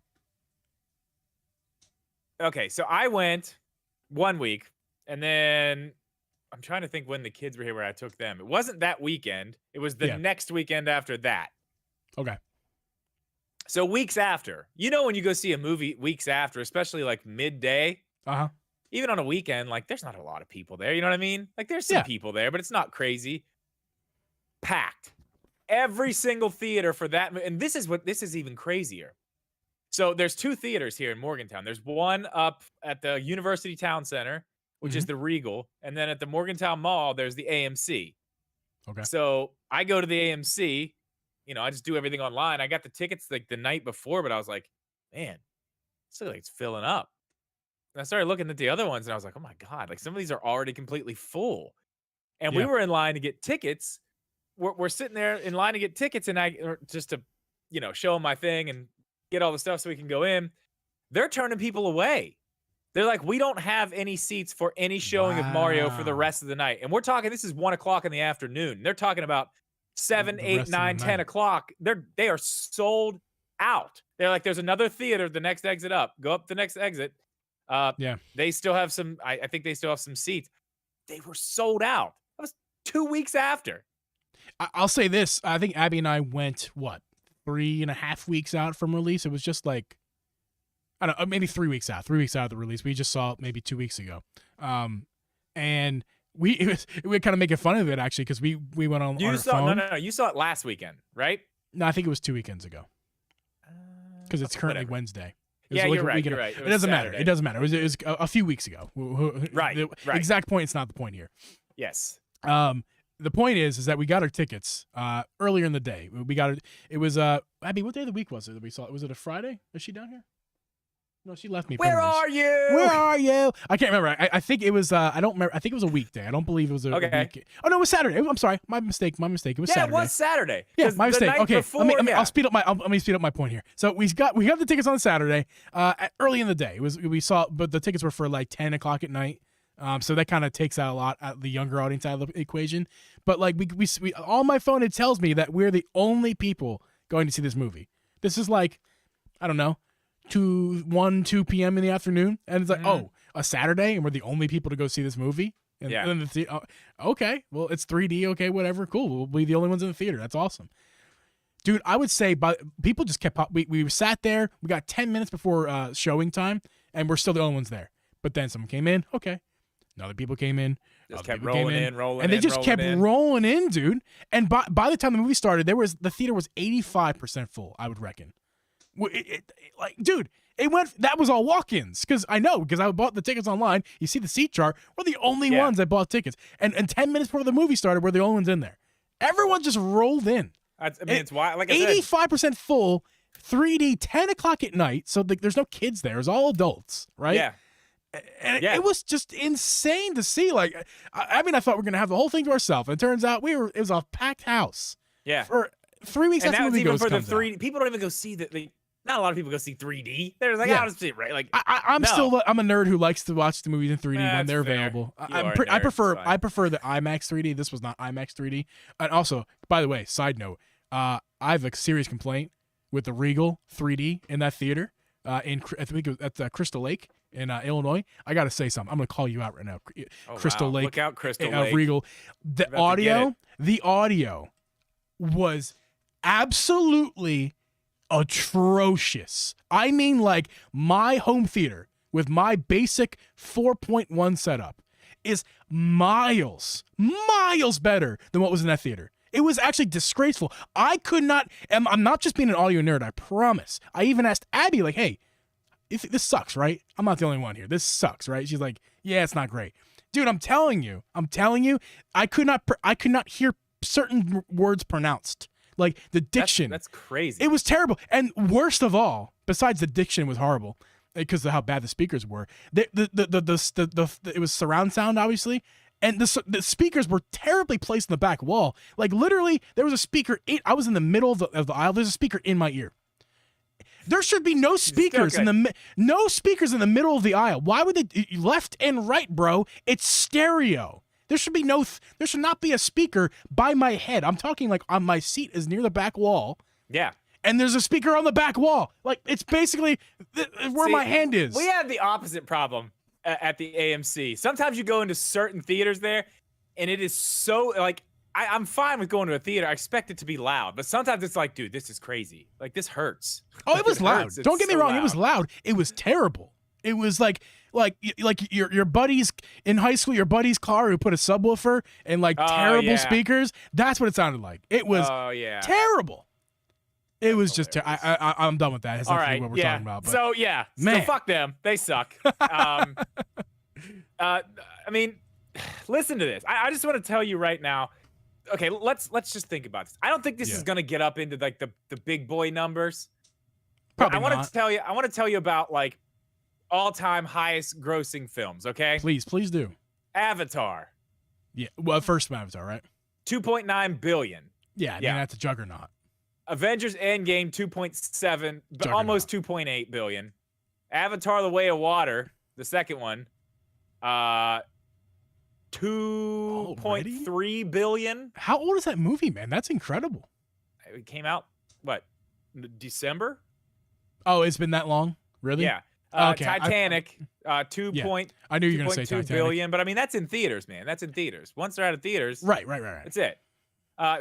Okay, so I went 1 week, and then I'm trying to think when the kids were here where I took them. It wasn't that weekend. It was the next weekend after that. Okay. So weeks after, when you go see a movie weeks after, especially like midday, even on a weekend, like there's not a lot of people there. You know what I mean? Like there's some people there, but it's not crazy. Packed. Every single theater for that. And this is even crazier. So there's 2 theaters here in Morgantown. There's one up at the University Town Center, which is the Regal. And then at the Morgantown Mall, there's the AMC. Okay. So I go to the AMC. I just do everything online. I got the tickets like the night before, but I was like, man, it's like it's filling up. And I started looking at the other ones and I was like, oh my God, like some of these are already completely full. And we were in line to get tickets. We're sitting there in line to get tickets and just to, show them my thing and get all the stuff so we can go in. They're turning people away. They're like, we don't have any seats for any showing of Mario for the rest of the night. And we're talking, this is 1 o'clock in the afternoon. They're talking about 7, 8, 9, 10 o'clock. They are sold out. They're like, there's another theater, the next exit up. Go up the next exit. They still have some, I think they still have some seats. They were sold out. That was 2 weeks after. I'll say this. I think Abby and I went, 3.5 weeks out from release. It was just like, I don't know, maybe 3 weeks out. 3 weeks out of the release. We just saw it maybe 2 weeks ago. And we kind of making fun of it actually because we went on our phone. No. You saw it last weekend, right? No, I think it was 2 weekends ago. Because it's currently Wednesday. It was Yeah, like you're a right. week and You're a- right. It doesn't matter. Saturday. It doesn't matter. It was a few weeks ago. Right, The right. exact point is not the point here. Yes. The point is that we got our tickets earlier in the day. We got it. It was Abby. What day of the week was it that we saw it? Was it a Friday? Is she down here? No, she left me. Where penniless. are you? Where are you? I can't remember. I think it was. I don't remember. I think it was a weekday. I don't believe it was a week. Oh no, it was Saturday. I'm sorry. My mistake. It was Saturday. It was Saturday. Yeah, my mistake. Night Okay, before, let me speed up my. Let me speed up my point here. So we got the tickets on Saturday, early in the day. We saw, but the tickets were for like 10 o'clock at night. So that kind of takes out a lot of the younger audience out of the equation. But like we on my phone, it tells me that we're the only people going to see this movie. This is like, I don't know, 2 p.m. in the afternoon, and it's like, oh, a Saturday, and we're the only people to go see this movie. And, Yeah. and okay, well, it's 3D. Okay, whatever, cool. We'll be the only ones in the theater. That's awesome. Dude, I would say, but people just kept up. We sat there. We got 10 minutes before showing time, and we're still the only ones there. But then someone came in. Okay. Other people came in. Just other kept people came rolling in, and they just kept in. rolling in, dude. And by the time the movie started, the theater was 85% full, I would reckon. Like, dude, it went. That was all walk-ins because I bought the tickets online. You see the seat chart. We're the only ones that bought tickets, and 10 minutes before the movie started, we're the only ones in there. Everyone just rolled in. I mean, it's why, like I said, 85% full, 3D, 10 o'clock at night. So there's no kids there. It's all adults, right? yeah. And it was just insane to see. Like, I mean, I thought we were gonna have the whole thing to ourselves. And it turns out it was a packed house. Yeah. For 3 weeks And after that the was movie even for the comes 3D. out. People don't even go see not a lot of people go see 3D. They're like, Yeah. I'll just see it, right? Like, I'm a nerd who likes to watch the movies in 3D when That's they're fair. available. You are a nerd, I prefer it's fine. the IMAX 3D. This was not IMAX 3D. And also, by the way, side note, I have a serious complaint with the Regal 3D in that theater. I think it was at Crystal Lake in Illinois. I got to say something. I'm going to call you out right now. Crystal Lake. Look out, Crystal Lake. Regal. The audio was absolutely atrocious. I mean, like, my home theater with my basic 4.1 setup is miles better than what was in that theater. It was actually disgraceful. I could not, and I'm not just being an audio nerd, I promise. I even asked Abby, like, hey, this sucks, right? I'm not the only one here. This sucks, right? She's like, yeah, it's not great. Dude, I'm telling you, I could not hear certain words pronounced. Like the diction. That's crazy. It was terrible. And worst of all, besides the diction was horrible because of how bad the speakers were. It was surround sound, obviously. And the speakers were terribly placed in the back wall. Like, literally, there was a speaker. I was in the middle of the aisle. There's a speaker in my ear. There should be no speakers in the middle of the aisle. Why would they? Left and right, bro. It's stereo. There should not be a speaker by my head. I'm talking like on my seat is near the back wall. Yeah. And there's a speaker on the back wall. Like, it's basically where my hand is. We have the opposite problem at the AMC. Sometimes you go into certain theaters there, and it is so, like, I'm fine with going to a theater. I expect it to be loud. But sometimes it's like, dude, this is crazy. Like, this hurts. Oh, it was loud. Don't get me wrong. Loud. It was loud. It was terrible. It was like your buddies in high school, your buddy's car who put a subwoofer and like terrible speakers. That's what it sounded like. It was terrible. It was just I'm done with that. That's not what we're talking about. But, so man. So fuck them. They suck. I mean, listen to this. I just want to tell you right now. Okay, let's just think about this. I don't think this is gonna get up into like the big boy numbers. Probably I want to tell you about like all-time highest grossing films. Okay. Please do. Avatar. Yeah. Well, first Avatar, right? 2.9 billion. Yeah. I mean, that's a juggernaut. Avengers Endgame 2.7, but almost 2.8 billion. Avatar: The Way of Water, the second one, 2.3 billion. How old is that movie, man? That's incredible. It came out December? Oh, it's been that long? Really? Yeah. Okay. Titanic, I knew you were gonna say 2.2 Titanic. billion, but I mean that's in theaters, man. That's in theaters. Once they're out of theaters, Right. that's it.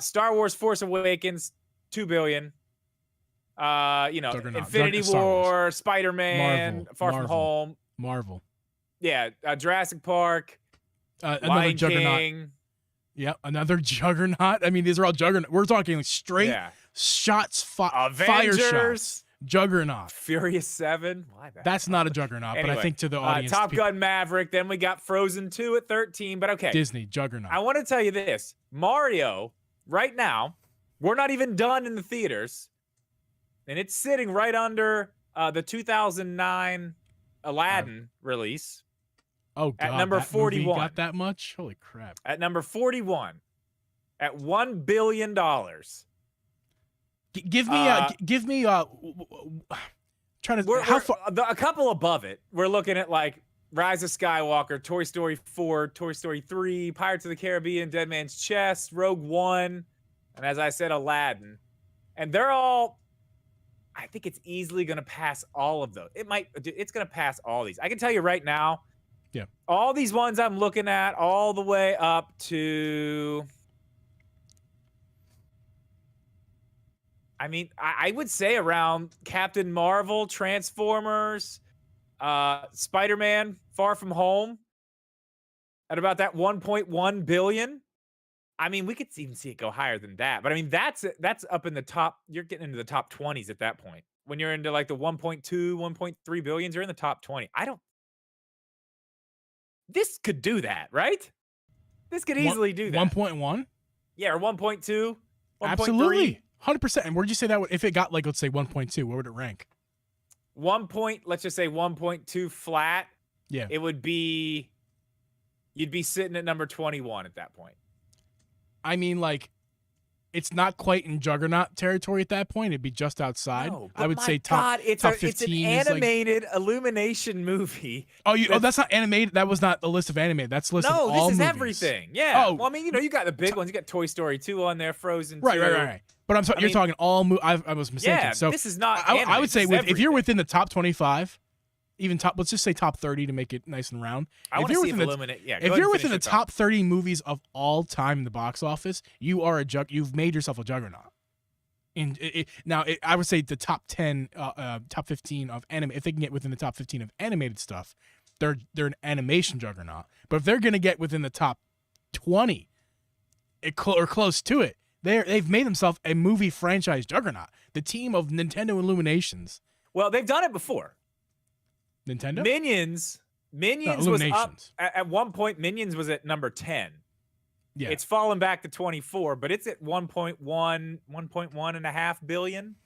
Star Wars: Force Awakens, 2 billion. Infinity War, Spider-Man, Far From Home, Marvel. Yeah, Jurassic Park, Another Lion juggernaut. King. Yeah, another juggernaut. I mean, these are all juggernaut. We're talking like straight shots, fire Avengers. shots. Juggernaut. Furious 7. Why that? That's not a juggernaut, Anyway, but I think to the audience, Top Gun Maverick. Then we got Frozen 2 at 13. But okay, Disney juggernaut. I want to tell you this: Mario, right now, we're not even done in the theaters, and it's sitting right under the 2009 Aladdin release. Oh God, at number that movie 41. got that much? Holy crap! At number 41, at $1 billion. Give me trying to how far a couple above it. We're looking at like Rise of Skywalker, Toy Story 4, Toy Story 3, Pirates of the Caribbean, Dead Man's Chest, Rogue One, and as I said, Aladdin. And they're all, I think it's easily going to pass all of those. It's going to pass all these. I can tell you right now, yeah, all these ones I'm looking at all the way up to, I mean, I would say around Captain Marvel, Transformers, Spider-Man, Far From Home, at about that 1.1 billion. I mean, we could even see it go higher than that. But I mean, that's up in the top. You're getting into the top 20s at that point. When you're into like the 1.2, 1.3 billions, you're in the top 20. This could do that, right? This could easily do that. 1.1? Yeah, or 1.2, 1.3. Absolutely. 100%. And where'd you say that if it got like, let's say 1.2, where would it rank? Let's just say 1.2 flat. Yeah. It would be, you'd be sitting at number 21 at that point. I mean, like, it's not quite in Juggernaut territory at that point. It'd be just outside. No, I would say top 15. It's an animated Illumination movie. That's not animated. That was not the list of animated. That's the list of all this is movies. Everything. Yeah. Oh. Well, I mean, you got the big ones. You got Toy Story 2 on there, Frozen 2. Right. But you're talking all movies. I was mistaken. Yeah, so this is not I would say if you're within the top 25, even let's just say top 30 to make it nice and round. I want to see if you're within the top 30 movies of all time in the box office, you've made yourself a juggernaut. I would say the top 10, top 15 of anime. If they can get within the top 15 of animated stuff, they're an animation juggernaut. But if they're gonna get within the top 20, or close to it, they've made themselves a movie franchise juggernaut. The team of Nintendo Illuminations. Well, they've done it before. Nintendo? Minions was up at one point. Minions was at number 10. Yeah. It's fallen back to 24, but it's at 1.1.5 billion.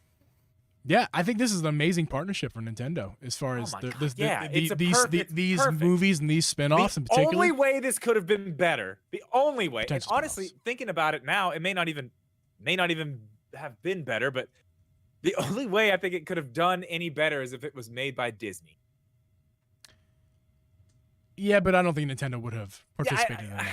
Yeah, I think this is an amazing partnership for Nintendo as far as these perfect. movies and these spin-offs in particular. The only way this could have been better, the only way, and honestly, thinking about it now, it may not even have been better, but the only way I think it could have done any better is if it was made by Disney. Yeah, but I don't think Nintendo would have participated in that.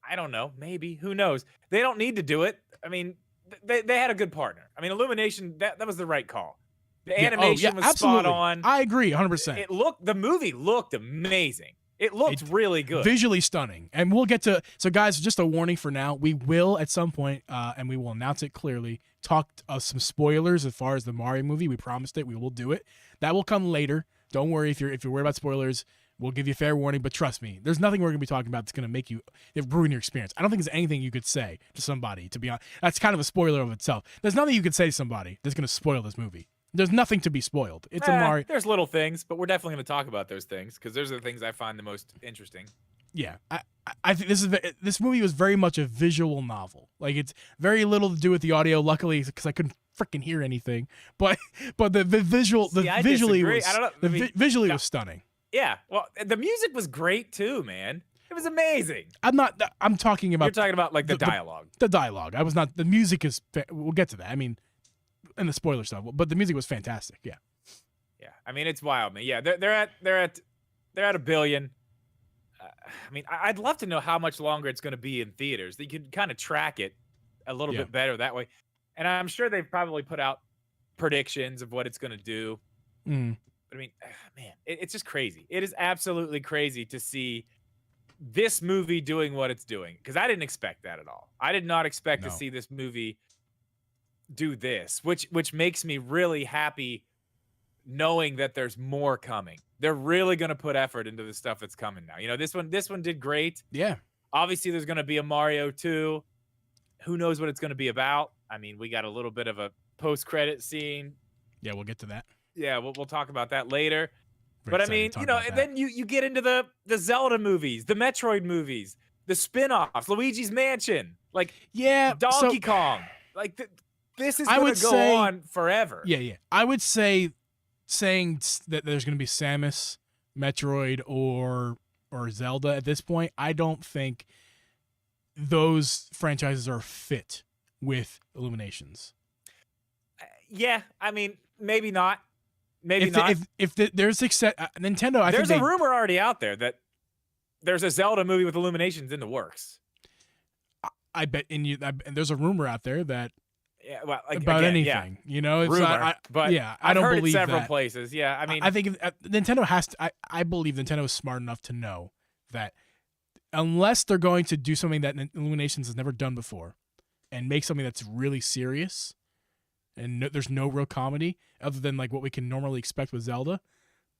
I don't know. Maybe. Who knows? They don't need to do it. I mean, they had a good partner. I mean, Illumination, that was the right call. The animation was spot on. I agree 100%. The movie looked amazing. It looked really good. Visually stunning. And we'll get to, so guys, just a warning for now. We will at some point, and we will announce it clearly, talk some spoilers as far as the Mario movie. We promised it. We will do it. That will come later. Don't worry if you're worried about spoilers. We'll give you fair warning, but trust me, there's nothing we're going to be talking about that's going to make you ruin your experience. I don't think there's anything you could say to somebody, to be honest. That's kind of a spoiler of itself. There's nothing you could say to somebody that's going to spoil this movie. There's nothing to be spoiled. It's a Mario. There's little things, but we're definitely going to talk about those things because those are the things I find the most interesting. Yeah, I think this movie was very much a visual novel. Like, it's very little to do with the audio. Luckily, because I couldn't freaking hear anything. But the visually was stunning. Yeah, well, the music was great too, man. It was amazing. I'm talking about. You're talking about like the dialogue. The dialogue. I was not. The music is. We'll get to that. I mean, and the spoiler stuff. But the music was fantastic. Yeah. Yeah. I mean, it's wild, man. Yeah, they're at $1 billion. I mean, I'd love to know how much longer it's going to be in theaters. You could kind of track it a little bit better that way. And I'm sure they've probably put out predictions of what it's going to do. Mm. But I mean, man, it's just crazy. It is absolutely crazy to see this movie doing what it's doing, because I didn't expect that at all. I did not expect to see this movie do this, which makes me really happy knowing that there's more coming. They're really going to put effort into the stuff that's coming now. You know, this one did great. Yeah. Obviously, there's going to be a Mario 2. Who knows what it's going to be about? I mean, we got a little bit of a post-credit scene. Yeah, we'll get to that. Yeah, we'll talk about that later. Very But I excited to mean, talk you know, about and that. then you get into the Zelda movies, the Metroid movies, the spin-offs, Luigi's Mansion, like Yeah, so Donkey Kong. Like this is I gonna would go say, on forever. yeah. I would say saying that there's going to be Samus, Metroid, or Zelda at this point, I don't think those franchises are fit with Illuminations. Yeah, I mean, maybe not. Maybe not. There's success, Nintendo, I think There's a rumor already out there that there's a Zelda movie with Illuminations in the works. I bet there's a rumor out there that Yeah, well, like, about again, anything, yeah. you know, it's Rumor, but yeah, I I've don't heard believe it several that. places. Yeah, I mean, I think Nintendo has to. I believe Nintendo is smart enough to know that unless they're going to do something that Illuminations has never done before, and make something that's really serious, and there's no real comedy other than like what we can normally expect with Zelda.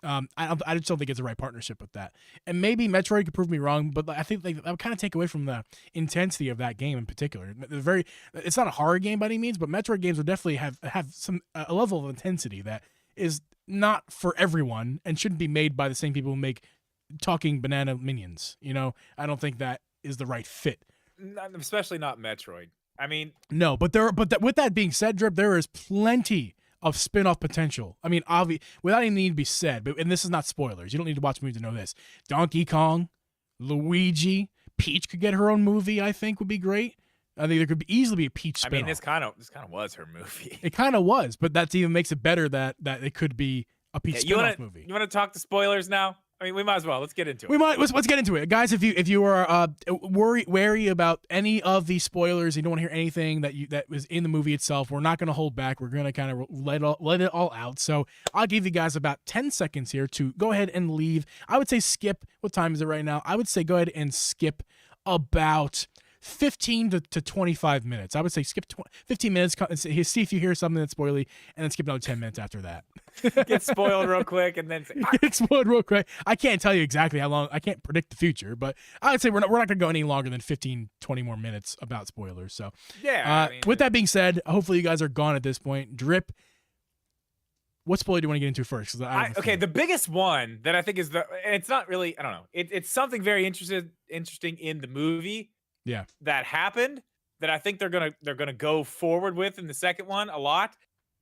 I just don't think it's the right partnership with that. And maybe Metroid could prove me wrong, but I think that would kind of take away from the intensity of that game in particular. It's not a horror game by any means, but Metroid games would definitely have some a level of intensity that is not for everyone and shouldn't be made by the same people who make talking banana minions. You know, I don't think that is the right fit. especially not Metroid. I mean, No, but with that being said, Drip, there is plenty of spin-off potential. I mean, without even needing to be said, and this is not spoilers. You don't need to watch the movie to know this. Donkey Kong, Luigi, Peach could get her own movie. I think would be great. I think there could easily be a Peach spin-off. I mean, this kind of was her movie. It kind of was, but that even makes it better that it could be a Peach spin-off movie. You want to talk to spoilers now? I mean, we might as well. Let's get into it. Let's get into it, guys. If you are wary about any of these spoilers, you don't want to hear anything that was in the movie itself, we're not going to hold back. We're going to kind of let it all out. So I'll give you guys about 10 seconds here to go ahead and leave. I would say skip. What time is it right now? I would say go ahead and skip about 15 to 25 minutes. I would say skip 15 minutes, see if you hear something that's spoily, and then skip another 10 minutes after that. Get spoiled real quick, and then say, get spoiled real quick. I can't tell you exactly how long. I can't predict the future, but I would say we're not going to go any longer than 15, 20 more minutes about spoilers. So yeah. With that being said, hopefully you guys are gone at this point. Drip, what spoiler do you want to get into first? Okay, the biggest one that I think is and it's not really, I don't know. It's something very interesting in the movie. Yeah. That happened that I think they're gonna go forward with in the second one a lot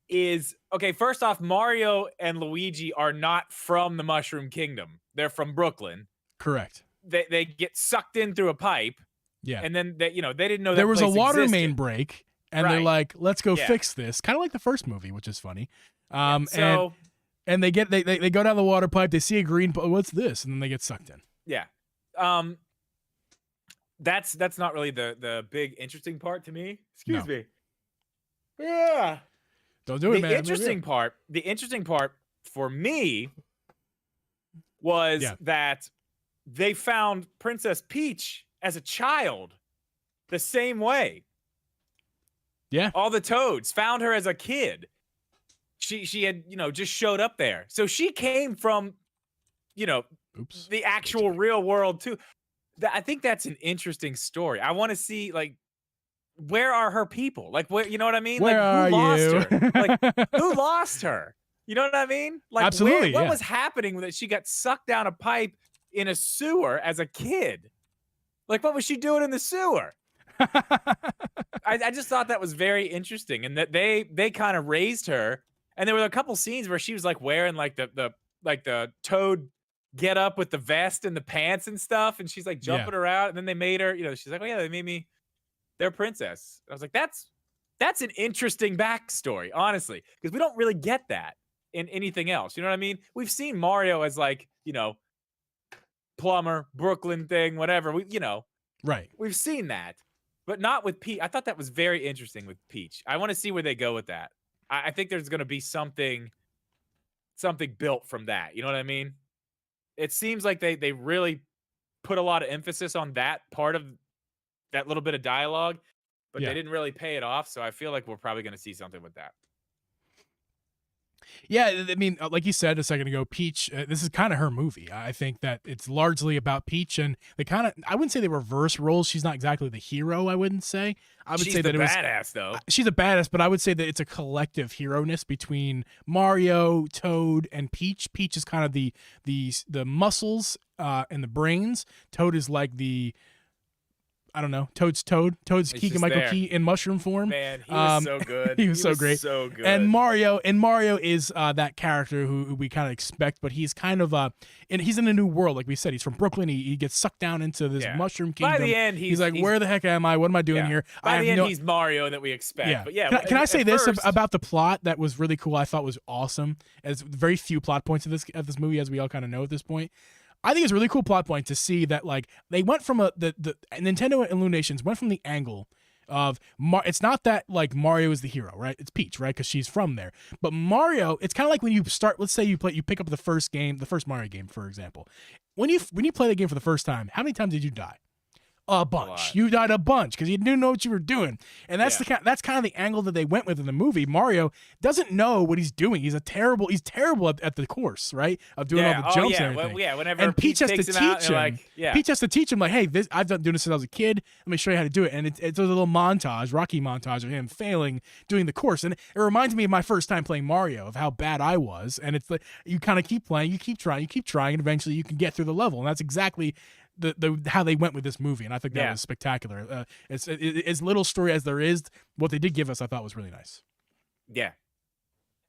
is, okay, first off, Mario and Luigi are not from the Mushroom Kingdom. They're from Brooklyn. Correct. They get sucked in through a pipe. Yeah. And then they didn't know there was a water existed. main break, and they're like, let's go fix this. Kind of like the first movie, which is funny. And they go down the water pipe, they see a green, what's this? And then they get sucked in. Yeah. That's not really the big interesting part to me. Excuse me. Yeah. Don't do it, man. The interesting part for me was that they found Princess Peach as a child the same way. Yeah. All the Toads found her as a kid. She had, just showed up there. So she came from, the actual real world too. I think that's an interesting story. I want to see, like, where are her people? Like, where, you know what I mean? Where like, who are lost you? her? Like, who lost her? You know what I mean? Like, absolutely. What was happening that she got sucked down a pipe in a sewer as a kid? Like, what was she doing in the sewer? I just thought that was very interesting, and that they kind of raised her. And there were a couple scenes where she was like wearing like the Toad get up with the vest and the pants and stuff, and she's like jumping around, and then they made her, she's like, oh yeah, they made me their princess. I was like, that's an interesting backstory, honestly, because we don't really get that in anything else. You know what I mean? We've seen Mario as like, plumber, Brooklyn thing, whatever. Right. We've seen that, but not with Peach. I thought that was very interesting with Peach. I want to see where they go with that. I think there's going to be something built from that. You know what I mean? It seems like they really put a lot of emphasis on that part of that little bit of dialogue, but they didn't really pay it off. So I feel like we're probably going to see something with that. Yeah, I mean, like you said a second ago, Peach, this is kind of her movie. I think that it's largely about Peach, and they kind of, I wouldn't say they reverse roles. She's not exactly the hero, I wouldn't say. I would She's say the that it was, badass, though. she's a badass, but I would say that it's a collective hero-ness between Mario, Toad, and Peach. Peach is kind of the muscles and the brains. Toad is like the, I don't know. Toad's Toad. Toad's He's Keegan just Michael there. Key in mushroom form. Man, he was so good. He was so great. So good. And Mario is that character who we kind of expect, but he's kind of and he's in a new world. Like we said, he's from Brooklyn. He gets sucked down into this mushroom kingdom. By the end, he's like, where the heck am I? What am I doing here? By the end, he's Mario that we expect. Yeah. But yeah. Can I say this first, about the plot that was really cool? I thought was awesome. As very few plot points of this movie, as we all kind of know at this point. I think it's a really cool plot point to see that like they went from the Nintendo Illuminations went from the angle of it's not that like Mario is the hero, right? It's Peach, right? Because she's from there. But Mario, it's kind of like when you start. Let's say you pick up the first Mario game, for example. When you play the game for the first time, how many times did you die? A bunch. You died a bunch because you didn't know what you were doing, and that's that's kind of the angle that they went with in the movie. Mario doesn't know what he's doing. He's terrible at the course, right? Of doing all the jumps and everything. Well, whenever and Peach has to takes teach him, out, him. like, Peach has to teach him like, hey, I've done doing this since I was a kid. Let me show you how to do it. And it's a little montage, Rocky montage of him failing doing the course, and it reminds me of my first time playing Mario, of how bad I was. And it's like you kind of keep playing, you keep trying, and eventually you can get through the level. And that's exactly the how they went with this movie, and I think that was spectacular. It's as little story as there is. What they did give us, I thought, was really nice. Yeah,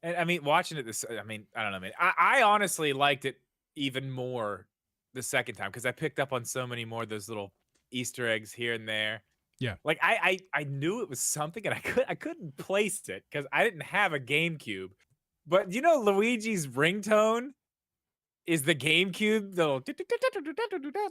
and I mean, watching it I don't know, man. I honestly liked it even more the second time because I picked up on so many more of those little Easter eggs here and there. Yeah, like I knew it was something, and I couldn't place it because I didn't have a GameCube. But Luigi's ringtone is the GameCube, the little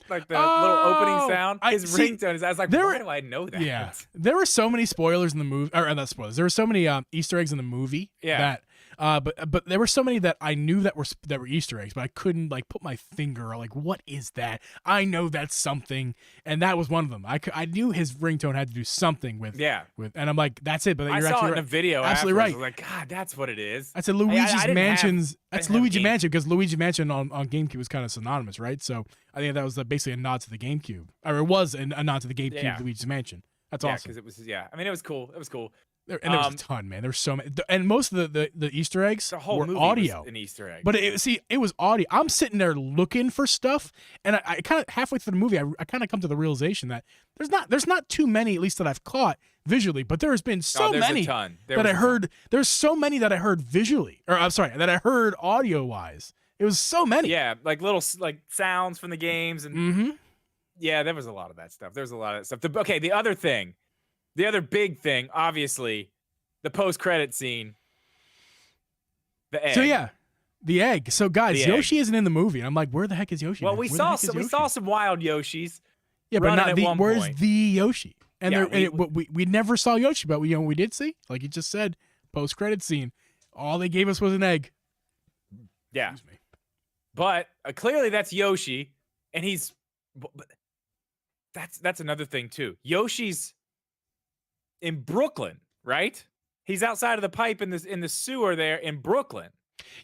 like the little opening sound. His ringtone is. I was like, why do I know that? Yeah, there were so many spoilers in the movie, or not spoilers. There were so many Easter eggs in the movie. Yeah. But there were so many that I knew that were Easter eggs, but I couldn't like put my finger like what is that? I know that's something, and that was one of them. I knew his ringtone had to do something with and I'm like that's it. But I saw it in a video. Absolutely right. I was like, God, that's what it is. I said Luigi's Mansions. That's Luigi Mansion because Luigi Mansion on GameCube was kind of synonymous, right? So I think that was basically a nod to the GameCube, or it was a nod to the GameCube Luigi's Mansion. That's awesome. Because it was I mean, it was cool. It was cool. And there was a ton, man. There were so many, and most of the Easter eggs were audio. Was an Easter egg, but it was audio. I'm sitting there looking for stuff, and I kind of halfway through the movie, I kind of come to the realization that there's not too many, at least that I've caught visually, but there has been so many that I heard. There's so many that I heard visually, or I'm sorry, that I heard audio wise. It was so many. Yeah, like little like sounds from the games, and yeah, there was a lot of that stuff. There's a lot of that stuff. Okay, the other big thing, obviously, the post-credit scene, the egg. So yeah, the egg. So guys, Yoshi isn't in the movie, and I'm like, where the heck is Yoshi? Well, we saw some wild Yoshis. Yeah, but not where's the Yoshi? And we never saw Yoshi, but we did see, like you just said, post-credit scene. All they gave us was an egg. Yeah, but clearly that's Yoshi, and he's. But that's another thing too. Yoshi's in Brooklyn, right? He's outside of the pipe in the sewer there in Brooklyn.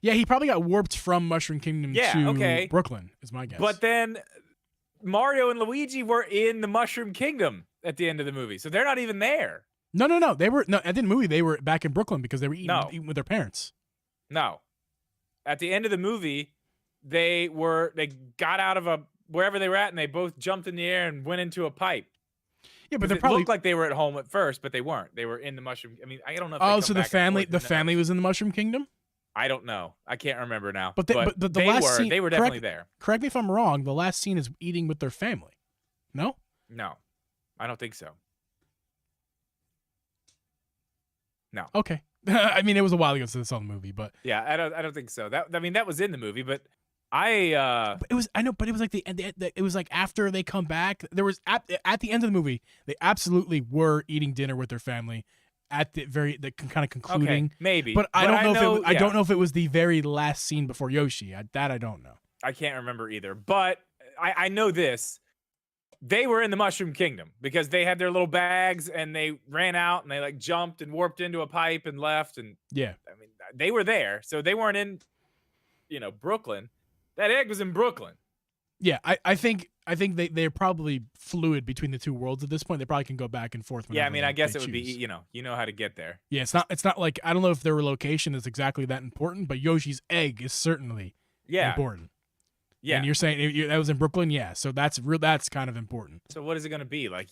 Yeah, he probably got warped from Mushroom Kingdom to Brooklyn, is my guess. But then Mario and Luigi were in the Mushroom Kingdom at the end of the movie, so they're not even there. No. They were at the end of the movie. They were back in Brooklyn because they were eating with their parents. No, at the end of the movie, they got out of wherever they were at, and they both jumped in the air and went into a pipe. Yeah, but it looked like they were at home at first, but they weren't. They were in the Mushroom. I mean, I don't know. If so the family was in the Mushroom Kingdom. I don't know. I can't remember now. But the last scene, they were definitely there. Correct me if I'm wrong. The last scene is eating with their family. No. No, I don't think so. No. Okay. I mean, it was a while ago since I saw the movie, but yeah, I don't think so. That was in the movie, but. But it was like it was like after they come back, there was at the end of the movie, they absolutely were eating dinner with their family at the kind of concluding. Okay, maybe, but I don't know if it was the very last scene before Yoshi. I don't know. I can't remember either, but I know this. They were in the Mushroom Kingdom because they had their little bags and they ran out and they like jumped and warped into a pipe and left. And yeah, I mean, they were there, so they weren't in, Brooklyn. That egg was in Brooklyn. Yeah, I think they're probably fluid between the two worlds at this point. They probably can go back and forth. Yeah, I mean, I guess they it would choose. be, you know how to get there. Yeah, it's not like, I don't know if their location is exactly that important, but Yoshi's egg is certainly important. Yeah. And you're saying that was in Brooklyn? Yeah, so that's kind of important. So what is it going to be? Like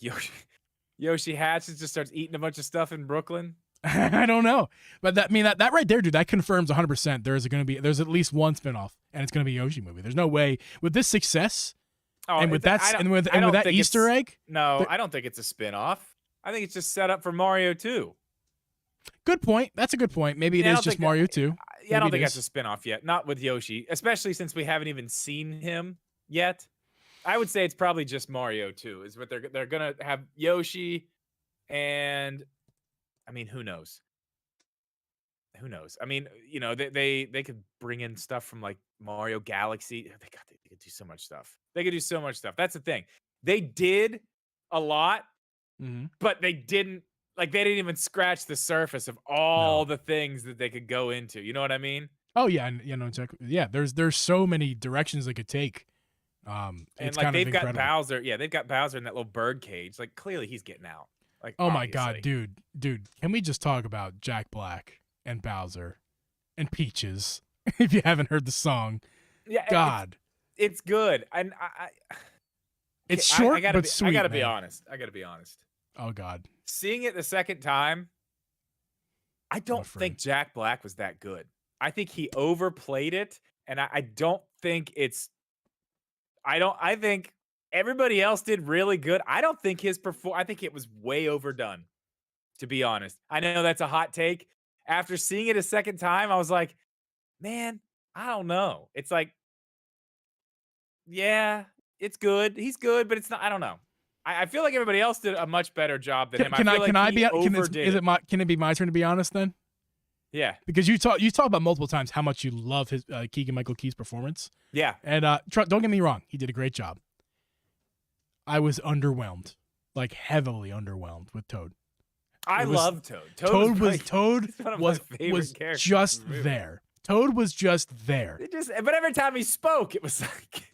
Yoshi hatches, just starts eating a bunch of stuff in Brooklyn? I don't know. But that right there, dude, that confirms 100% there's at least one spinoff, and it's going to be a Yoshi movie. There's no way with this success and with that Easter egg. No, I don't think it's a spinoff. I think it's just set up for Mario 2. Good point. That's a good point. Maybe it is just Mario 2. Yeah, I don't think that's a spinoff yet. Not with Yoshi, especially since we haven't even seen him yet. I would say it's probably just Mario 2 is what they're gonna have Yoshi, and I mean, who knows? Who knows? I mean, they could bring in stuff from like Mario Galaxy. They could do so much stuff. They could do so much stuff. That's the thing. They did a lot, but they didn't even scratch the surface of all the things that they could go into. You know what I mean? Oh yeah, exactly. Yeah, there's so many directions they could take. And like they've got Bowser. Yeah, they've got Bowser in that little bird cage. Like clearly he's getting out. Like, oh my God, dude, can we just talk about Jack Black and Bowser and Peaches? If you haven't heard the song, yeah, God, it's good. And it's short but sweet. I gotta be honest. Oh God, seeing it the second time, I don't think Jack Black was that good. I think he overplayed it, and I don't think it's. I think everybody else did really good. I don't think I think it was way overdone, to be honest. I know that's a hot take. After seeing it a second time, I was like, man, I don't know. It's like, yeah, it's good. He's good, but it's not. I don't know. I feel like everybody else did a much better job than him. Can it be my turn to be honest then? Yeah, because you talk about multiple times how much you love his Keegan-Michael Key's performance. Yeah, and don't get me wrong, he did a great job. I was underwhelmed, like heavily underwhelmed with Toad. I love Toad. Toad was just there. Toad was just there. But every time he spoke, it was like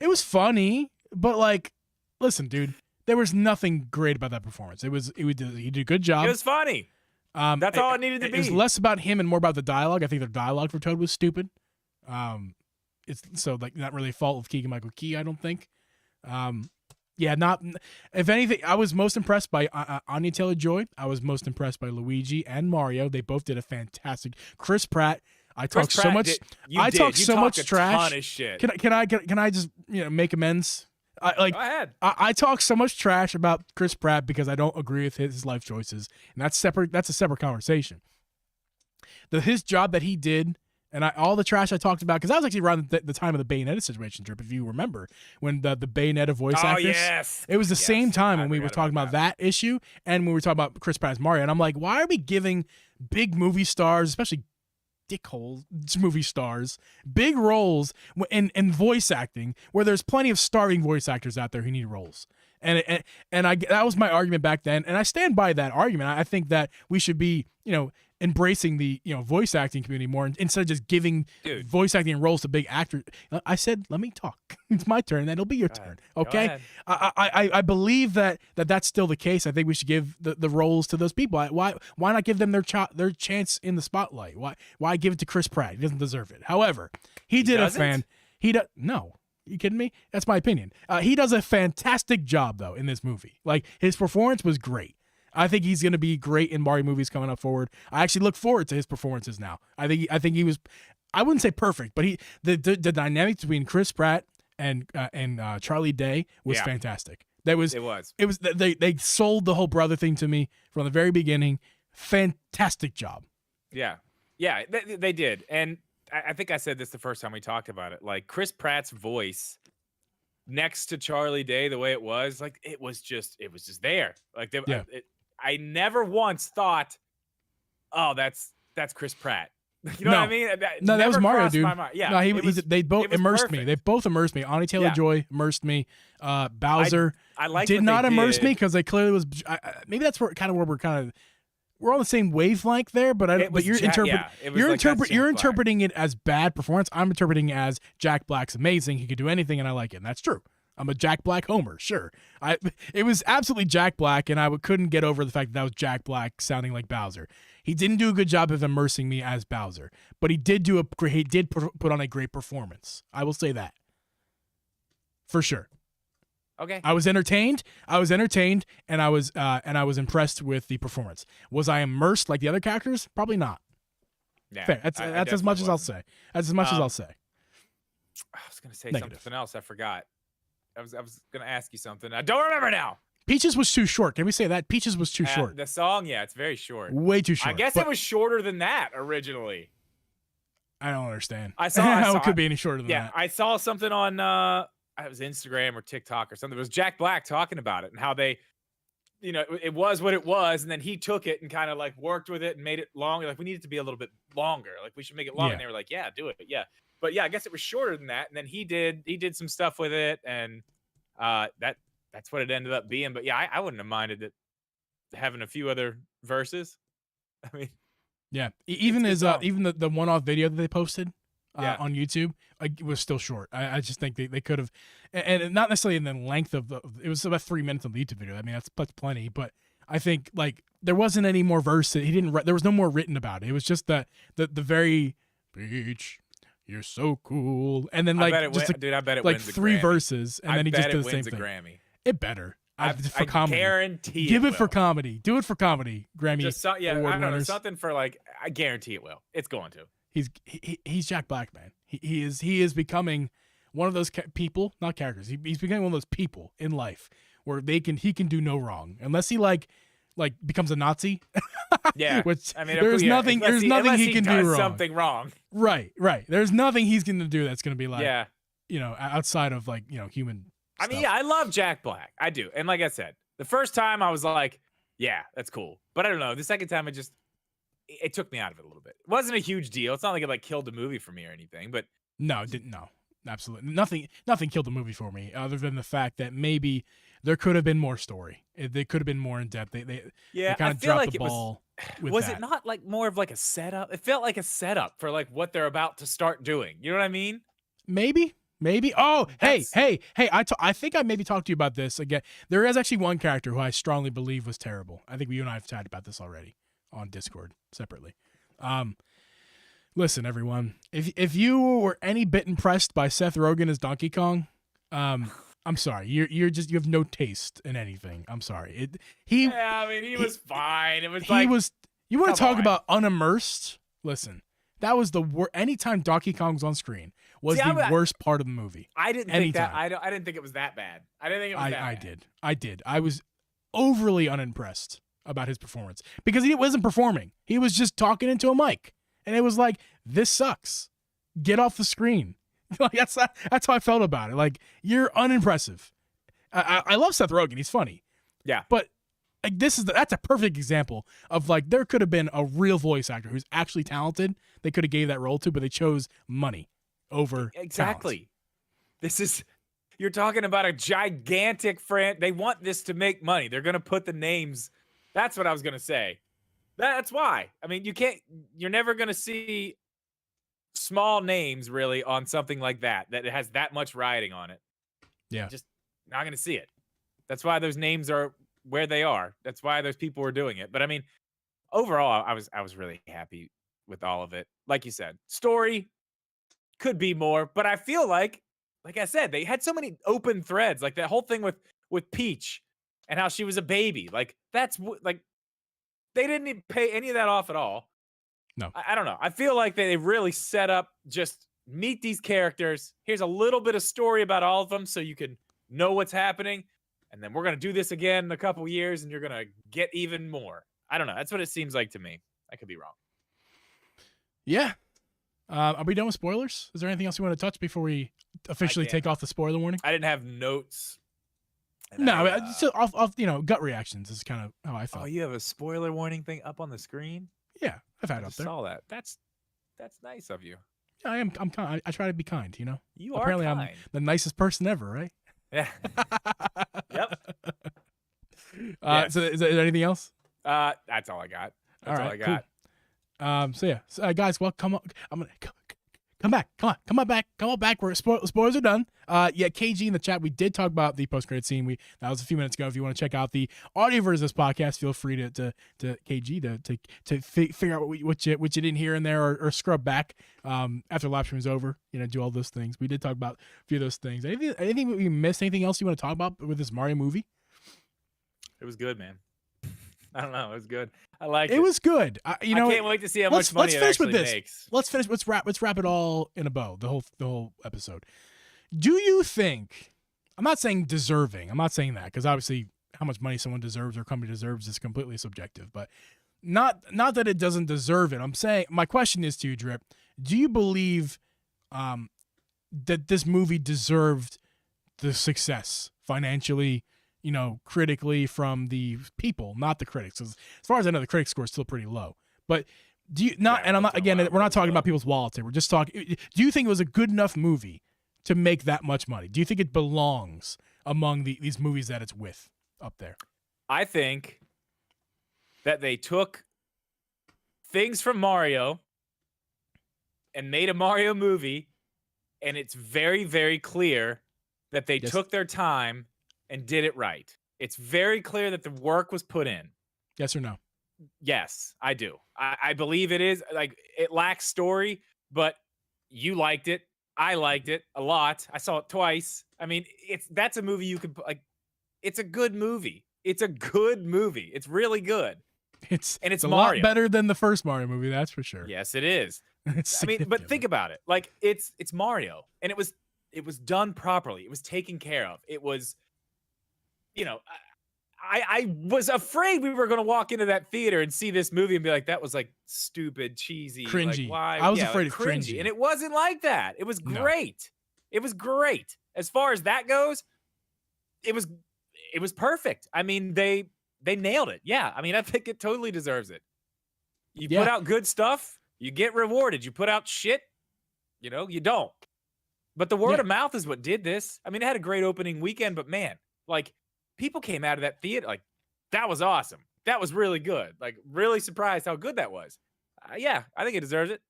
it was funny, but like, listen, dude, there was nothing great about that performance. He did a good job. It was funny. That's all it needed to be. It was less about him and more about the dialogue. I think the dialogue for Toad was stupid. It's so like not really a fault of Keegan-Michael Key, I don't think. If anything, I was most impressed by Anya Taylor-Joy. I was most impressed by Luigi and Mario. They both did a fantastic. Chris Pratt. I talked so much trash. Ton of shit. Can I just make amends? Go ahead. I talk so much trash about Chris Pratt because I don't agree with his life choices, and that's separate. That's a separate conversation. His job that he did, and all the trash I talked about, because that was actually around the time of the Bayonetta situation, Drip, if you remember, when the Bayonetta voice actress. Yes. It was the same time when we were talking about that issue, and when we were talking about Chris Pratt's Mario, and I'm like, why are we giving big movie stars, especially dickhole movie stars, big roles in voice acting where there's plenty of starving voice actors out there who need roles? And that was my argument back then, and I stand by that argument. I think that we should be embracing the voice acting community more instead of just giving voice acting roles to big actors. I said, let me talk. It's my turn, then it'll be your turn. Okay. I believe that's still the case. I think we should give the roles to those people. Why not give them their chance in the spotlight? Why give it to Chris Pratt? He doesn't deserve it. However, he did no. You kidding me? That's my opinion. He does a fantastic job though in this movie. Like, his performance was great. I think he's going to be great in Mario movies coming up forward. I actually look forward to his performances now. I think he was, I wouldn't say perfect, but the dynamic between Chris Pratt and Charlie Day was fantastic. It was. They sold the whole brother thing to me from the very beginning. Fantastic job. Yeah, they did, and I think I said this the first time we talked about it. Like, Chris Pratt's voice next to Charlie Day, the way it was, like, it was just there. Like, I never once thought, oh, that's Chris Pratt. You know what I mean? That was Mario, dude. Yeah, no, they both immersed perfect. me. They both immersed me. Anya Taylor-Joy immersed me. Bowser did not immerse me because they clearly was. Maybe that's where we're kind of we're on the same wavelength there, but you're interpreting it as bad performance. I'm interpreting it as Jack Black's amazing. He could do anything, and I like it. And that's true. I'm a Jack Black homer, sure. It was absolutely Jack Black, and I couldn't get over the fact that was Jack Black sounding like Bowser. He didn't do a good job of immersing me as Bowser, but he did put on a great performance. I will say that for sure. Okay. I was entertained, and I was impressed with the performance. Was I immersed like the other characters? Probably not. Yeah, fair. That's as much as I'll say. That's as much as I'll say. I was gonna say something else. I forgot. I was gonna ask you something. I don't remember now. Peaches was too short. Can we say that? Peaches was too short. The song, yeah, it's very short. Way too short. I guess it was shorter than that originally. I don't understand. I saw how it could be any shorter than that. Yeah, I saw something on it was Instagram or TikTok or something. It was Jack Black talking about it and how they, it was what it was, and then he took it and kind of like worked with it and made it longer. Like, we need it to be a little bit longer. Like, we should make it longer. And they were like, yeah, do it. Yeah. But yeah, I guess it was shorter than that. And then he did some stuff with it, and that's what it ended up being. But yeah, I wouldn't have minded it having a few other verses. I mean, yeah, even the one-off video that they posted on YouTube, it was still short. I just think they could have, and not necessarily in the length of it was about 3 minutes on the YouTube video. I mean, that's plenty, but I think like there wasn't any more verses. There was no more written about it. It was just the very Peach, you're so cool, and then like I bet it like wins 3 verses, and then he just did the same thing. Grammy. It better. For comedy. Guarantee Give it for comedy. Do it for comedy. Grammy. I don't know, something for like. I guarantee it will. It's going to. He's Jack Black, man. He is becoming one of those not characters. He's becoming one of those people in life where he can do no wrong unless he like becomes a Nazi. Yeah. Which I mean, there's nothing he can do wrong. Something wrong. Right. There's nothing he's going to do that's going to be like outside of like human. I mean, yeah, I love Jack Black. I do. And like I said, the first time I was like, yeah, that's cool. But I don't know. The second time it took me out of it a little bit. It wasn't a huge deal. It's not like it like killed the movie for me or anything, but no, it didn't. No, absolutely. Nothing killed the movie for me other than the fact that maybe there could have been more story. They could have been more in depth. They kind of dropped the ball. Was it not like more of like a setup? It felt like a setup for like what they're about to start doing. You know what I mean? Maybe. Oh, hey! I think I maybe talked to you about this again. There is actually one character who I strongly believe was terrible. I think you and I have chatted about this already on Discord separately. Listen, everyone, if you were any bit impressed by Seth Rogen as Donkey Kong, I'm sorry. You have no taste in anything. I'm sorry. He was fine. It was You want to talk about unimmersed? Listen. That was the worst. Anytime Donkey Kong's on screen was the worst part of the movie. I didn't think that. I didn't think it was that bad. I didn't think it was that bad. I did. I was overly unimpressed about his performance because he wasn't performing. He was just talking into a mic, and it was like, this sucks. Get off the screen. Like that's how I felt about it. Like, you're unimpressive. I love Seth Rogen. He's funny. Yeah, but. Like that's a perfect example of like there could have been a real voice actor who's actually talented. They could have gave that role to, but they chose money over exactly. Talent. You're talking about a gigantic They want this to make money. They're gonna put the names. That's what I was gonna say. That's why. I mean, you're never gonna see small names really on something like that it has that much riding on it. Yeah, just not gonna see it. That's why those names are where they are. That's why those people were doing it. But I mean, overall, I was really happy with all of it. Like you said, story could be more, but I feel like I said, they had so many open threads, like that whole thing with Peach and how she was a baby. Like that's like they didn't even pay any of that off at all. No, I don't know. I feel like they really set up just meet these characters. Here's a little bit of story about all of them, so you can know what's happening. And then we're going to do this again in a couple years, and you're going to get even more. I don't know. That's what it seems like to me. I could be wrong. Yeah. Are we done with spoilers? Is there anything else you want to touch before we officially take off the spoiler warning? I didn't have notes. No, off gut reactions is kind of how I felt. Oh, you have a spoiler warning thing up on the screen? Yeah, I've had it up there. I saw that. That's nice of you. Yeah, I am. I'm kind. I try to be kind. You apparently are kind. I'm the nicest person ever, right? Yeah. Yep. Yes. So is there anything else? That's all I got. That's all I got. Cool. So yeah, guys, well, come on. I'm gonna come back. Come on back. Where spoilers are done. Yeah, KG in the chat. We did talk about the post-credit scene. That was a few minutes ago. If you want to check out the audio version of this podcast, feel free to KG to figure out what you didn't hear in there, or scrub back after live stream is over. Do all those things. We did talk about a few of those things. Anything we missed? Anything else you want to talk about with this Mario movie? It was good, man. I don't know. It was good. I liked it. It was good. I can't wait to see how much money it actually makes. Let's finish. Let's wrap it all in a bow. The whole episode. Do you think? I'm not saying deserving. I'm not saying that, because obviously how much money someone deserves or company deserves is completely subjective. But not that it doesn't deserve it. I'm saying, my question is to you, Drip. Do you believe that this movie deserved the success financially? Critically, from the people, not the critics. As far as I know, the critic score is still pretty low. But do you not? And I'm not, again, we're not talking about people's wallets here. We're just talking. Do you think it was a good enough movie to make that much money? Do you think it belongs among these movies that it's with up there? I think that they took things from Mario and made a Mario movie, and it's very, very clear that they took their time and did it right. It's very clear that the work was put in. Yes or no? Yes, I do. I believe it is. Like, it lacks story, but you liked it. I liked it a lot. I saw it twice. I mean, that's a movie you could, like, it's a good movie. It's a good movie. It's really good. It's a lot better than the first Mario movie, that's for sure. Yes, it is. But think about it. Like, it's Mario, and it was done properly. It was taken care of. It was, I was afraid we were going to walk into that theater and see this movie and be like, that was like stupid, cheesy, cringy. Like, why? I was afraid of cringy. And it wasn't like that. It was great. No. It was great. As far as that goes, it was perfect. I mean, they nailed it. Yeah. I mean, I think it totally deserves it. You put out good stuff, you get rewarded. You put out shit, you don't. But the word of mouth is what did this. I mean, it had a great opening weekend, but man, like, people came out of that theater like, that was awesome. That was really good. Like, really surprised how good that was. Yeah, I think it deserves it.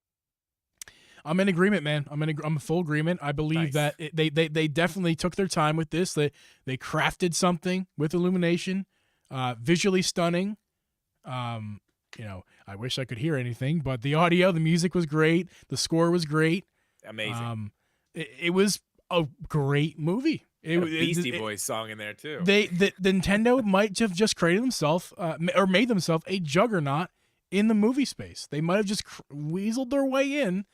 I'm in agreement, man. I'm in full agreement. I believe that they definitely took their time with this. They crafted something with Illumination, visually stunning. I wish I could hear anything, but the audio, the music was great. The score was great. Amazing. It was a great movie. A Beastie Boys song in there too. The Nintendo might have just created themselves or made themselves a juggernaut in the movie space. They might have just weaseled their way in.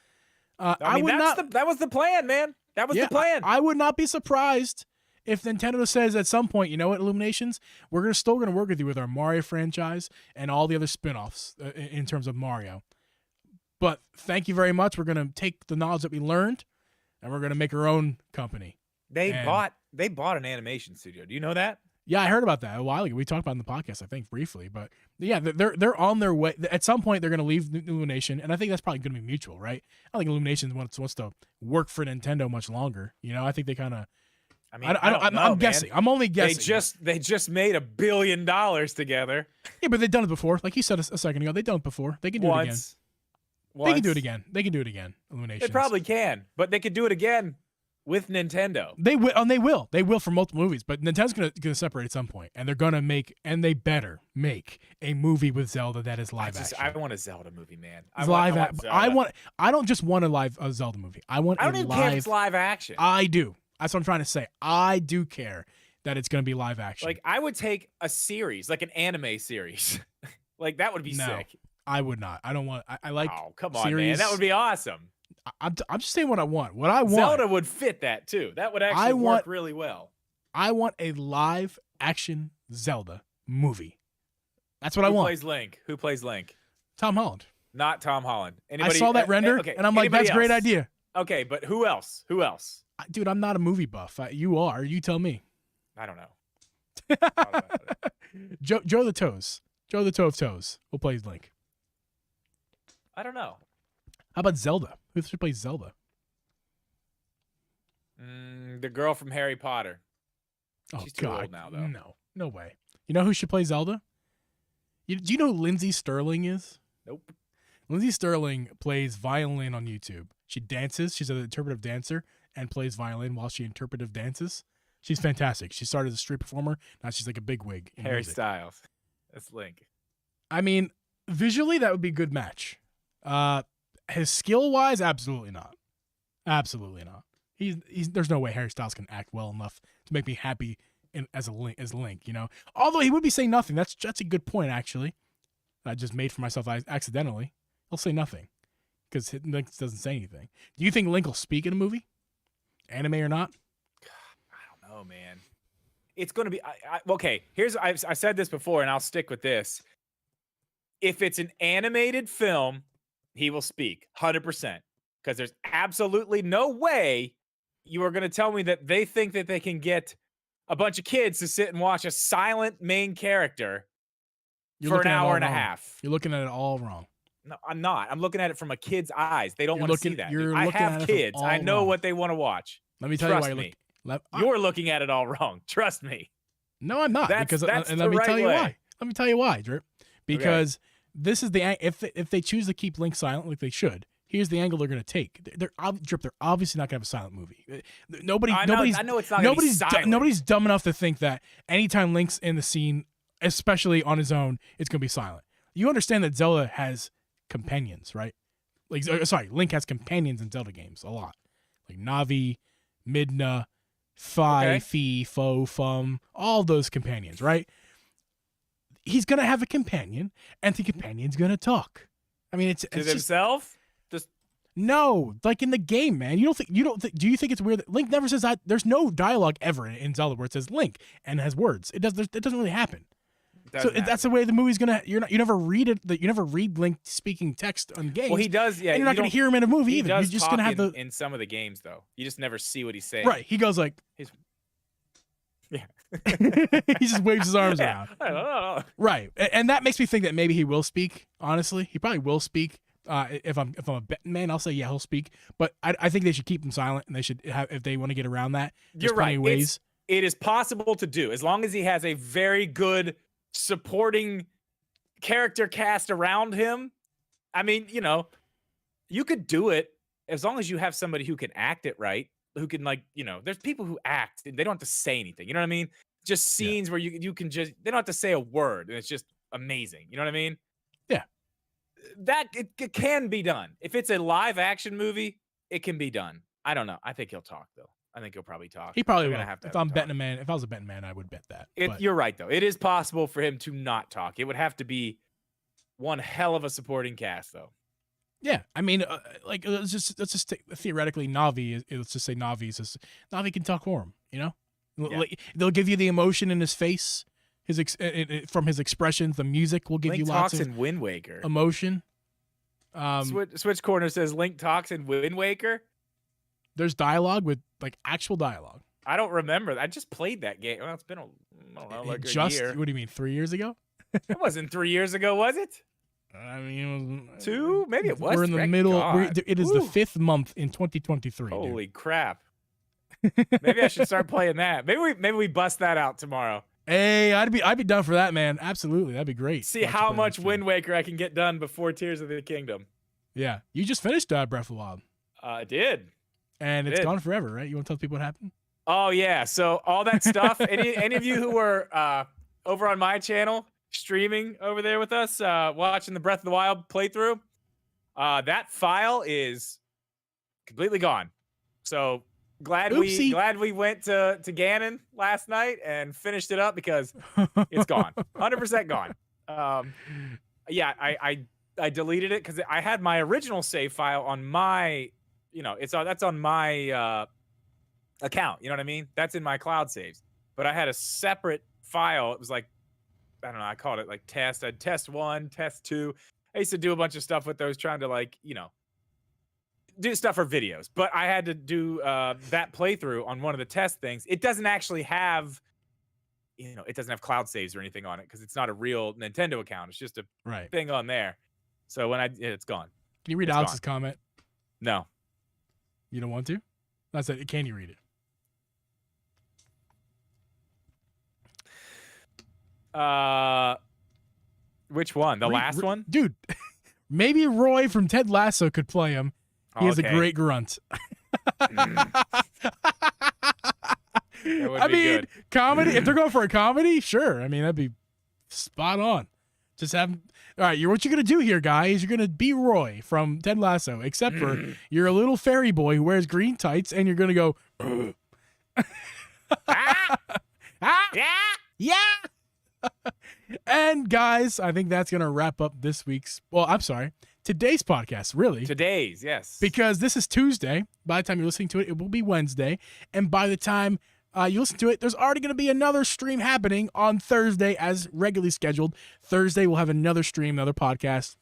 I mean, that was the plan, man. That was the plan. I would not be surprised if Nintendo says at some point, you know what, Illuminations, we're still gonna work with you with our Mario franchise and all the other spin-offs in terms of Mario. But thank you very much. We're gonna take the knowledge that we learned, and we're gonna make our own company. They bought an animation studio. Do you know that? Yeah, I heard about that a while ago. We talked about it in the podcast, I think, briefly. But yeah, they're on their way. At some point, they're going to leave Illumination, and I think that's probably going to be mutual, right? I don't think Illumination wants to work for Nintendo much longer. I think they kind of. I mean, I'm guessing. I'm only guessing. They just made $1 billion together. Yeah, but they've done it before. Like you said a second ago, they've done it before. They can do it again. They can do it again. They can do it again. Illumination. They probably can, but they could do it again with Nintendo. They will, and they will for multiple movies. But Nintendo's gonna separate at some point, and they're gonna make, and they better make a movie with Zelda that is live action. I want a Zelda movie, man. I don't just want a Zelda movie. I don't even care if it's live action. I do. That's what I'm trying to say. I do care that it's gonna be live action. Like, I would take a series, like an anime series. Like, that would be sick. I would not. I don't want. I like. Oh, come on, man. That would be awesome. I'm just saying what I want. What I want. Zelda would fit that too. That would actually work really well. I want a live action Zelda movie. That's what I want. Who plays Link? Tom Holland. Not Tom Holland. I saw that render, and I'm like, that's a great idea. Okay, but who else? Dude, I'm not a movie buff. You are. You tell me. I don't know. Joe the Toes. Joe the Toe of Toes will play Link. I don't know. How about Zelda? Who should play Zelda? The girl from Harry Potter. Oh, She's too old now, though. No way. You know who should play Zelda? Do you know who Lindsay Sterling is? Nope. Lindsay Sterling plays violin on YouTube. She dances. She's an interpretive dancer and plays violin while she interpretive dances. She's fantastic. She started as a street performer. Now she's like a bigwig in Harry music. Styles. That's Link. I mean, visually, that would be a good match. His skill-wise, absolutely not. Absolutely not. He's there's no way Harry Styles can act well enough to make me happy as Link, you know. Although he would be saying nothing. That's a good point, actually. I just made for myself accidentally. He'll say nothing because Link doesn't say anything. Do you think Link will speak in a movie, anime or not? I don't know, man. It's going to be okay. I've said this before, and I'll stick with this. If it's an animated film, he will speak 100%. Because there's absolutely no way you are going to tell me that they think that they can get a bunch of kids to sit and watch a silent main character for an hour and a half. You're looking at it all wrong. No, I'm not. I'm looking at it from a kid's eyes. They don't want to see that. I have have kids. I know what they want to watch. Let me tell you why you're looking at it all wrong. Trust me. No, I'm not. That's let the me right tell you way. why. Let me tell you why, Drip. Because this is if they choose to keep Link silent like they should. Here's the angle they're going to take. They're obviously not going to have a silent movie. I know it's not gonna be silent. Nobody's dumb enough to think that anytime Link's in the scene, especially on his own, it's going to be silent. You understand that Zelda has companions, right? Link has companions in Zelda games a lot. Like Navi, Midna, Fi, Fi, Fo, Fum, all those companions, right? He's going to have a companion, and the companion's going to talk. I mean, it's himself? No, like in the game, man. Do you think it's weird that Link never says that? There's no dialogue ever in Zelda where it says Link and has words. It doesn't really happen. That's the way the movie's gonna. You never read it. You never read Link speaking text on games. Well, he does. Yeah, and you're not gonna hear him in a movie either. You're just gonna have in some of the games though. You just never see what he's saying. Right. He goes like. Yeah. He just waves his arms around. I don't know. Right, and that makes me think that maybe he will speak. Honestly, he probably will speak. If I'm a betting man, I'll say yeah, he'll speak. But I think they should keep him silent, and they should have, if they want to get around that. You're right. Ways. It is possible to do as long as he has a very good supporting character cast around him. I mean, you could do it as long as you have somebody who can act it right, who can there's people who act and they don't have to say anything. You know what I mean? Just scenes where you can they don't have to say a word, and it's just amazing. You know what I mean? Yeah. That it can be done. If it's a live action movie, it can be done. I don't know. I think he'll talk though. I think he'll probably talk. He probably will. If I was a betting man, I would bet that. You're right though. It is possible for him to not talk. It would have to be one hell of a supporting cast though. Yeah, I mean, let's just take, theoretically Navi. Let's just say Navi can talk for him. Yeah. They'll give you the emotion in his face. From his expressions, the music will give Link you lots of in Wind Waker. Emotion. Switch Corner says Link talks in Wind Waker. There's dialogue with actual dialogue. I don't remember. I just played that game. Well, it's been a year. What do you mean, 3 years ago? It wasn't 3 years ago, was it? I mean, it was 2? Maybe it was. We're in the middle. It is the 5th month in 2023. Holy crap! Maybe I should start playing that. Maybe we bust that out tomorrow. Hey, I'd be down for that, man. Absolutely, that'd be great. See how much Wind Waker I can get done before Tears of the Kingdom. Yeah, you just finished Breath of the Wild. I did, and it's gone forever, right? You want to tell people what happened? Oh yeah, so all that stuff. any of you who were over on my channel streaming over there with us, watching the Breath of the Wild playthrough, that file is completely gone. So. Glad we went to Ganon last night and finished it up because it's gone, 100% gone. I deleted it because I had my original save file on my, that's on my account. You know what I mean? That's in my cloud saves. But I had a separate file. It was like, I don't know. I called it like test. I had test 1, test 2. I used to do a bunch of stuff with those, trying to do stuff for videos, but I had to do that playthrough on one of the test things. It doesn't actually have, it doesn't have cloud saves or anything on it because it's not a real Nintendo account. It's just a thing on there. So it's gone. Can you read Alex's comment? No. You don't want to? That's it. Can you read it? Which one? The last one? Dude, maybe Roy from Ted Lasso could play him. He has a great grunt. I mean, good. comedy. If they're going for a comedy, sure. I mean, that'd be spot on. Just have. All right, what you're gonna do here, guys? You're gonna be Roy from Ted Lasso, except for you're a little fairy boy who wears green tights, and you're gonna go. Yeah. And guys, I think that's gonna wrap up this week's. Well, I'm sorry, today's podcast. Really, Today's, yes. because this is Tuesday. By the time you're listening to it, it will be Wednesday, and by the time you listen to it, there's already going to be another stream happening on Thursday as regularly scheduled. Thursday, we'll have another stream, another podcast.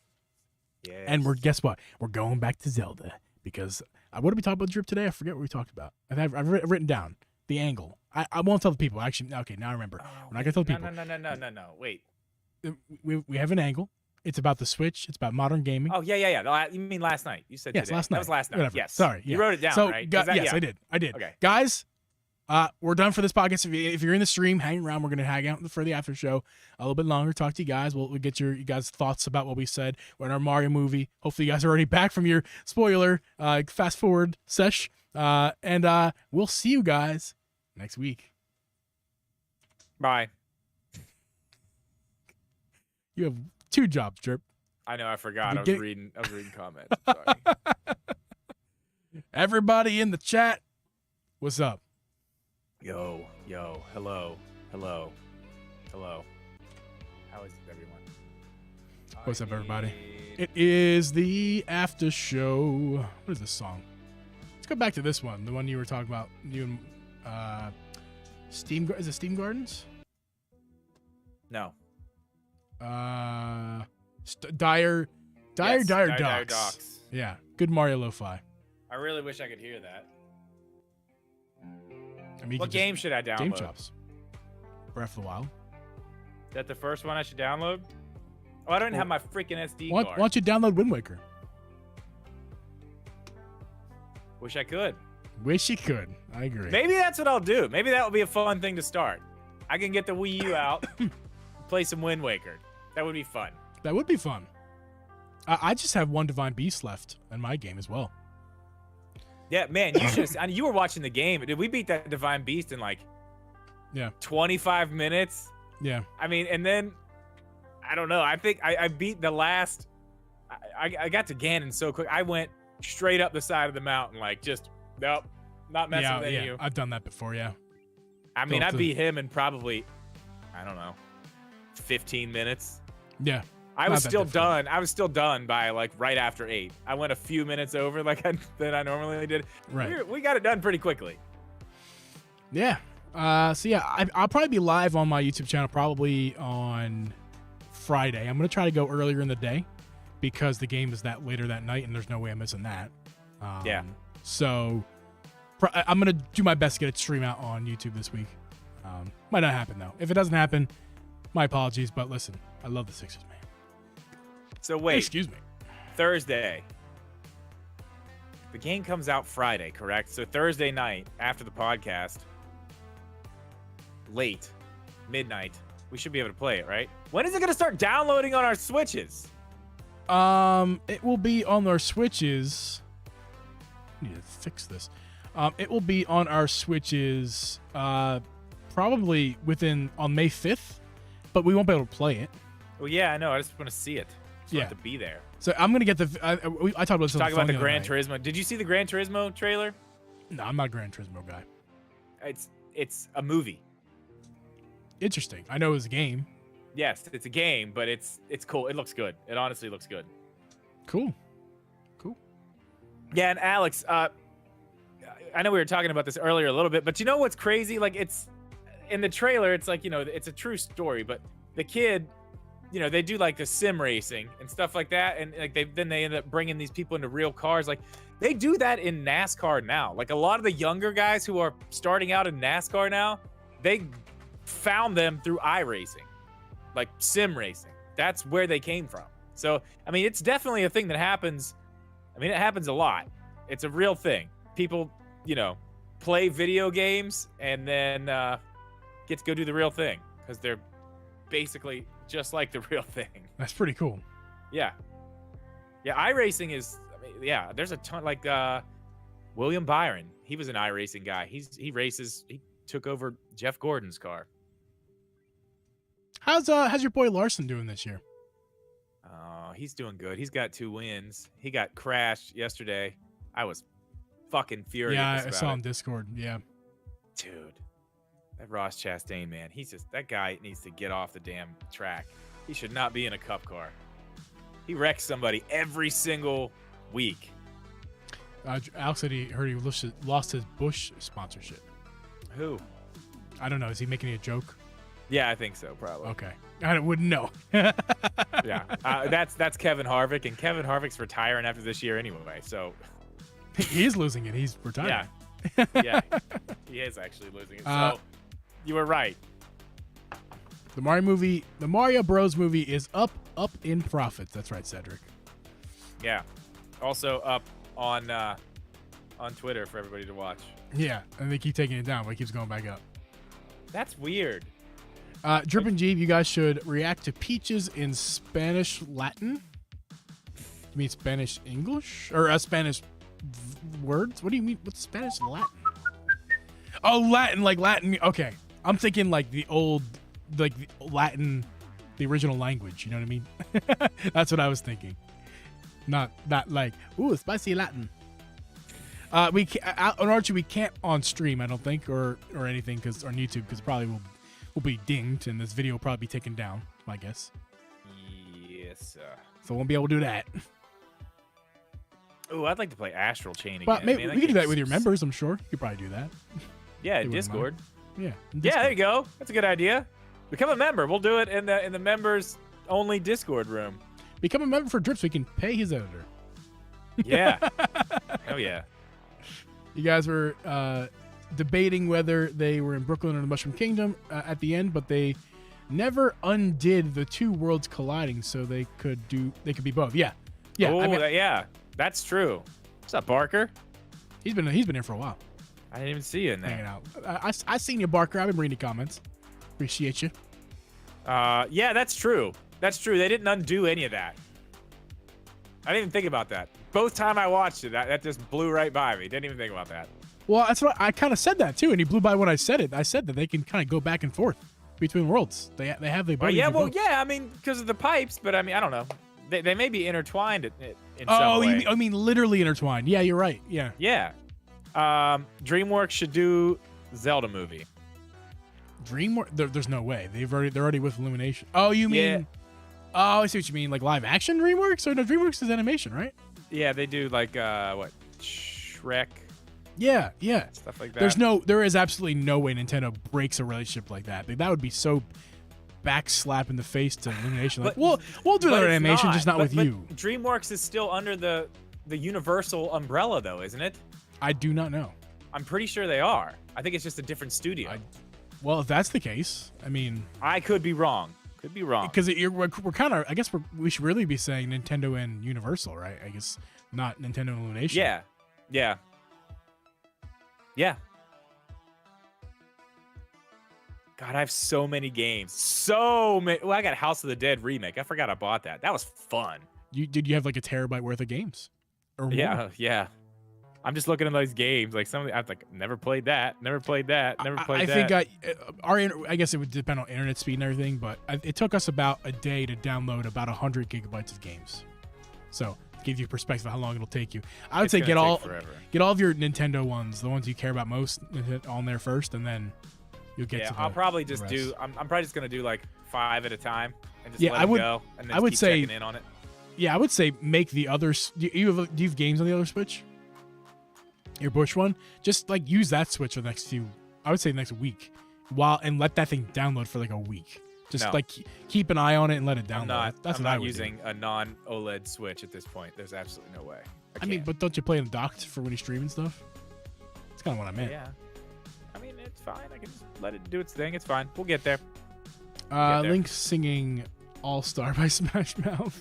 Yes. And guess what? We're going back to Zelda because what did we talk about Drip today? I forget what we talked about. I've written down the angle. I won't tell the people. Actually, okay, now I remember. We're not going to tell the people. No. Wait. We have an angle. It's about the Switch. It's about modern gaming. Oh, yeah. You mean last night? You said yes, today. last night. That was last night. Whatever. Yes. Sorry. Yeah. You wrote it down, so, right? Yes, I did. Okay. Guys, we're done for this podcast. If you're in the stream, hang around. We're going to hang out for the after show a little bit longer, talk to you guys. We'll get you guys' thoughts about what we said. We're in our Mario movie. Hopefully you guys are already back from your spoiler fast forward sesh. And we'll see you guys next week. Bye. You have 2 jobs, Drip. I know, I forgot. I was reading comments. Sorry. Everybody in the chat, what's up? Yo, hello. How is everyone? What's up, everybody? It is the after show. What is this song? Let's go back to this one, the one you were talking about. You and Steam. Is it Steam Gardens? No. Dire Docks. Docks. Yeah, good Mario lo-fi. I really wish I could hear that. I mean, What game should I download? Game Chops. Breath of the Wild. Is that the first one I should download? Oh, I don't have my freaking SD Why card. don't you download Wind Waker? Wish I could. Wish you could. I agree. Maybe that's what I'll do. Maybe that would be a fun thing to start. I can get the Wii U out, play some Wind Waker. That would be fun. That would be fun. I just have one Divine Beast left in my game as well. Yeah, man, you should. You were watching the game. Did we beat that Divine Beast in like 25 minutes? Yeah. I mean, and then I don't know. I think I beat the last. I got to Ganon so quick. I went straight up the side of the mountain, like just nope, not messing with you. I've done that before. Yeah. I mean, I beat him in probably, I don't know, 15 minutes. Yeah. I was still done. I was still done by like right after 8. I went a few minutes over than I normally did. Right. We got it done pretty quickly. Yeah. So yeah, I'll probably be live on my YouTube channel probably on Friday. I'm gonna try to go earlier in the day because the game is that later that night, and there's no way I'm missing that. Yeah. So I'm gonna do my best to get it stream out on YouTube this week. Might not happen though. If it doesn't happen, my apologies. But listen, I love the Sixers, man. So wait. Excuse me. Thursday. The game comes out Friday, correct? So Thursday night after the podcast, late, midnight, we should be able to play it, right? When is it gonna start downloading on our Switches? It will be on our Switches. I need to fix this. It will be on our Switches probably on May 5th, but we won't be able to play it. Well, yeah, I know. I just want to see it. Just want it to be there. So I'm gonna get I talked about this. Talk about the Gran Turismo. Did you see the Gran Turismo trailer? No, I'm not a Gran Turismo guy. It's a movie. Interesting. I know it was a game. Yes, it's a game, but it's cool. It looks good. It honestly looks good. Cool. Yeah, and Alex, I know we were talking about this earlier a little bit, but you know what's crazy? Like, it's in the trailer, it's like, it's a true story, but the kid, they do like the sim racing and stuff like that, and like they end up bringing these people into real cars. Like, they do that in NASCAR now. Like, a lot of the younger guys who are starting out in NASCAR now, they found them through iRacing, like sim racing. That's where they came from. So, I mean, it's definitely a thing that happens. I mean, it happens a lot. It's a real thing. People, play video games and then get to go do the real thing because they're basically just like the real thing. That's pretty cool. Yeah. Yeah, iRacing is, I mean, yeah, there's a ton, like William Byron. He was an iRacing guy. He races, he took over Jeff Gordon's car. How's your boy Larson doing this year? He's doing good. He's got 2 wins. He got crashed yesterday. I was fucking furious. Yeah, I saw on Discord. Yeah. Dude, that Ross Chastain, man, that guy needs to get off the damn track. He should not be in a cup car. He wrecks somebody every single week. Alex said he heard he lost his Bush sponsorship. Who? I don't know. Is he making a joke? Yeah, I think so, probably. Okay. I wouldn't know. Yeah. That's Kevin Harvick, and Kevin Harvick's retiring after this year anyway, so. He is losing it. He's retiring. Yeah. Yeah. He is actually losing it. So you were right. The Mario Bros movie is up in profits. That's right, Cedric. Yeah. Also up on Twitter for everybody to watch. Yeah, and they keep taking it down, but it keeps going back up. That's weird. Drip and Jeeb, you guys should react to Peaches in Spanish Latin. You mean Spanish English? Or Spanish words? What do you mean? What's Spanish Latin? Oh, Latin, like Latin. Okay. I'm thinking like the old, like the Latin, the original language. You know what I mean? That's what I was thinking. Not like, ooh, spicy Latin. On Archie, we can't on stream, I don't think, or anything, because on YouTube, because probably will be dinged, and this video will probably be taken down, my guess. Yes, sir. So won't be able to do that. Oh, I'd like to play Astral Chain again. But maybe we can do that with your members, I'm sure. You could probably do that. Yeah, Discord. Yeah. Yeah, there you go. That's a good idea. Become a member. We'll do it in the members only Discord room. Become a member for Drip so we can pay his editor. Yeah. Oh yeah. You guys were debating whether they were in Brooklyn or the Mushroom Kingdom at the end, but they never undid the 2 worlds colliding, so they could be both. Yeah. Yeah. Oh, I mean, yeah. That's true. What's up, Barker? He's been here for a while. I didn't even see you in there. Hanging out. I seen you, Barker. I've been reading the comments. Appreciate you. Yeah, that's true. That's true. They didn't undo any of that. I didn't even think about that. Both time I watched it, that just blew right by me. Didn't even think about that. Well, that's what I kind of said that too, and he blew by when I said it. I said that they can kind of go back and forth between worlds. They have the ability. Yeah, to well, both. yeah. I mean, because of the pipes, but I mean, I don't know. They may be intertwined in some way. I mean literally intertwined. Yeah, you're right. Yeah. Yeah. DreamWorks should do Zelda movie. DreamWorks? There's no way. They're already with Illumination. Oh, you mean? Yeah. Oh, I see what you mean. Like live action DreamWorks? Or no, DreamWorks is animation, right? Yeah, they do like what, Shrek. Yeah. Stuff like that. There is absolutely no way Nintendo breaks a relationship like that. That would be so backslap in the face to Illumination. Like, we'll do that animation, just not with you. DreamWorks is still under the Universal umbrella, though, isn't it? I do not know. I'm pretty sure they are. I think it's just a different studio. Well, if that's the case, I mean, I could be wrong. Could be wrong. Because we're kind of, I guess we should really be saying Nintendo and Universal, right? I guess not Nintendo and Illumination. Yeah. God, I have so many games. So many. Well, I got House of the Dead remake. I forgot I bought that. That was fun. Did you have like a terabyte worth of games? Or more? Yeah. I'm just looking at those games. Like some of the, I've like never played that. I think I guess it would depend on internet speed and everything, but it took us about a day to download about 100 gigabytes of games. So to give you perspective of how long it'll take you, I would say get all of your Nintendo ones, the ones you care about most, on there first, and then you'll get to the I'll probably just rest. do. I'm probably just gonna do like 5 at a time and just Yeah, let I it would- go. And then I would keep say- checking in on it. Yeah, I would say make the others. Do you have games on the other Switch? Your Bush one, just like use that Switch for the next few. I would say the next week, and let that thing download for like a week. Just No. like keep an eye on it and let it download. I'm what I not would using a non-OLED Switch at this point. There's absolutely no way. I mean, but don't you play in docked for when you stream and stuff? That's kind of what I meant. yeah. I mean, it's fine. I can just let it do its thing. It's fine. We'll get there. Link singing All Star by Smash Mouth.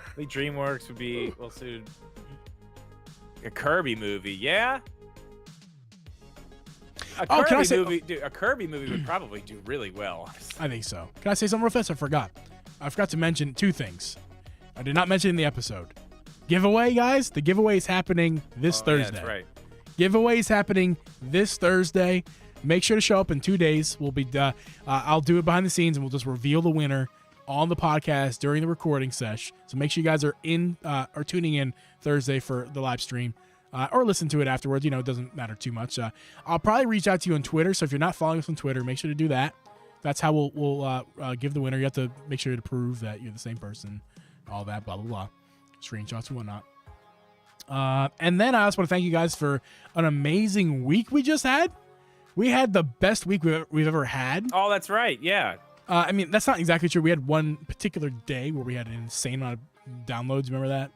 I think DreamWorks would be well suited. A Kirby movie, yeah. A Oh, can I Kirby say- movie, dude, a Kirby movie would probably do really well. I think so. Can I say something real fast? I forgot to mention 2 things. I did not mention in the episode. Giveaway, guys. The giveaway is happening this Thursday. Yeah, that's right. Giveaway is happening this Thursday. Make sure to show up in 2 days. We'll be I'll do it behind the scenes, and we'll just reveal the winner on the podcast during the recording sesh. So make sure you guys are tuning in Thursday for the live stream, or listen to it afterwards. It doesn't matter too much. I'll probably reach out to you on Twitter. So if you're not following us on Twitter, make sure to do that. That's how we'll give the winner. You have to make sure to prove that you're the same person. All that, blah blah blah, screenshots and whatnot. And then I also want to thank you guys for an amazing week we just had. We had the best week we've ever had. Oh, that's right. Yeah. I mean, that's not exactly true. We had one particular day where we had an insane amount of downloads. Remember that?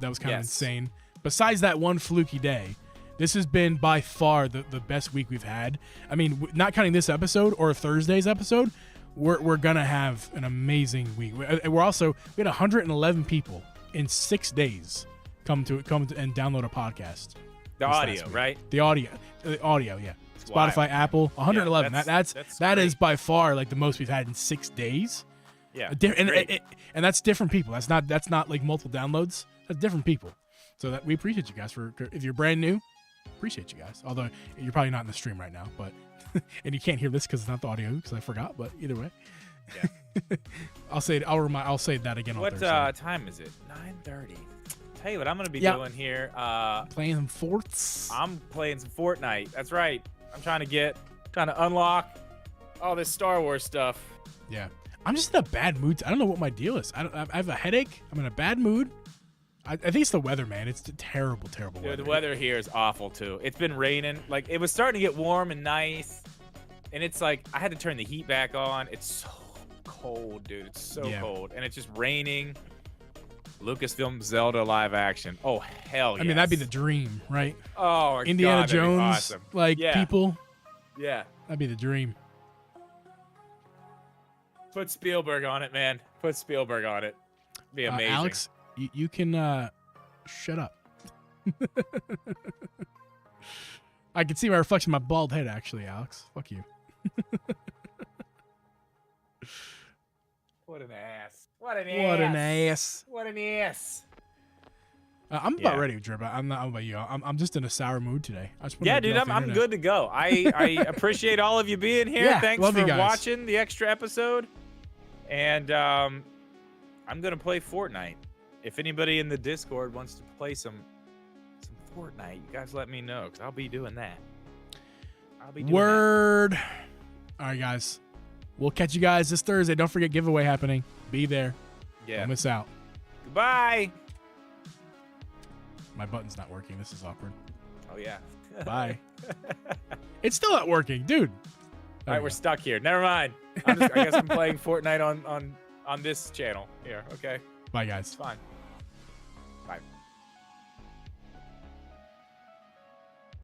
That was kind of insane. Besides that one fluky day, this has been by far the best week we've had. I mean, not counting this episode or Thursday's episode, we're gonna have an amazing week. We had 111 people in 6 days come to and download a podcast. The audio, right? The audio, yeah. Spotify, wild. Apple, 111. Yeah, that is great. by far like the most we've had in 6 days. Yeah. And that's different people. That's not like multiple downloads. That's different people. So that we appreciate you guys for, if you're brand new, appreciate you guys. Although you're probably not in the stream right now, but and you can't hear this because it's not the audio because I forgot. But either way, Yeah. I'll say that again. What on Thursday. time is it? 9:30. Tell you what I'm gonna be Yeah. doing here. Playing some forts. I'm playing some Fortnite. That's right. I'm trying to unlock all this Star Wars stuff. Yeah, I'm just in a bad mood. I don't know what my deal is. I have a headache. I'm in a bad mood. I think it's the weather, man. It's terrible Dude, weather. the weather here is awful too. It's been raining. Like it was starting to get warm and nice, and it's like I had to turn the heat back on. It's so cold, dude. It's so cold, and it's just raining. Lucasfilm Zelda live action. Oh hell yeah! I mean, that'd be the dream, right? Oh, my Indiana God, that'd be Jones, awesome. like Yeah. people. Yeah. That'd be the dream. Put Spielberg on it, man. Put Spielberg on it. Be amazing. Alex, you can shut up. I can see my reflection in my bald head, actually, Alex. Fuck you. What an ass. What an ass. What an ass. What an ass. I'm about ready, Drip. I'm not about you. I'm just in a sour mood today. I just wanna Yeah, get dude, off the I'm internet. good to go. I appreciate all of you being here. Yeah, Thanks love you for guys. watching the extra episode. And I'm gonna play Fortnite. If anybody in the Discord wants to play some Fortnite, you guys let me know, because I'll be doing that. Word. All right, guys. We'll catch you guys this Thursday. Don't forget giveaway happening. Be there. Yeah. Don't miss out. Goodbye. My button's not working. This is awkward. Oh yeah. Bye. It's still not working, dude. All right, we're stuck here. Never mind. I guess I'm playing Fortnite on this channel here. Okay. Bye, guys. It's fine.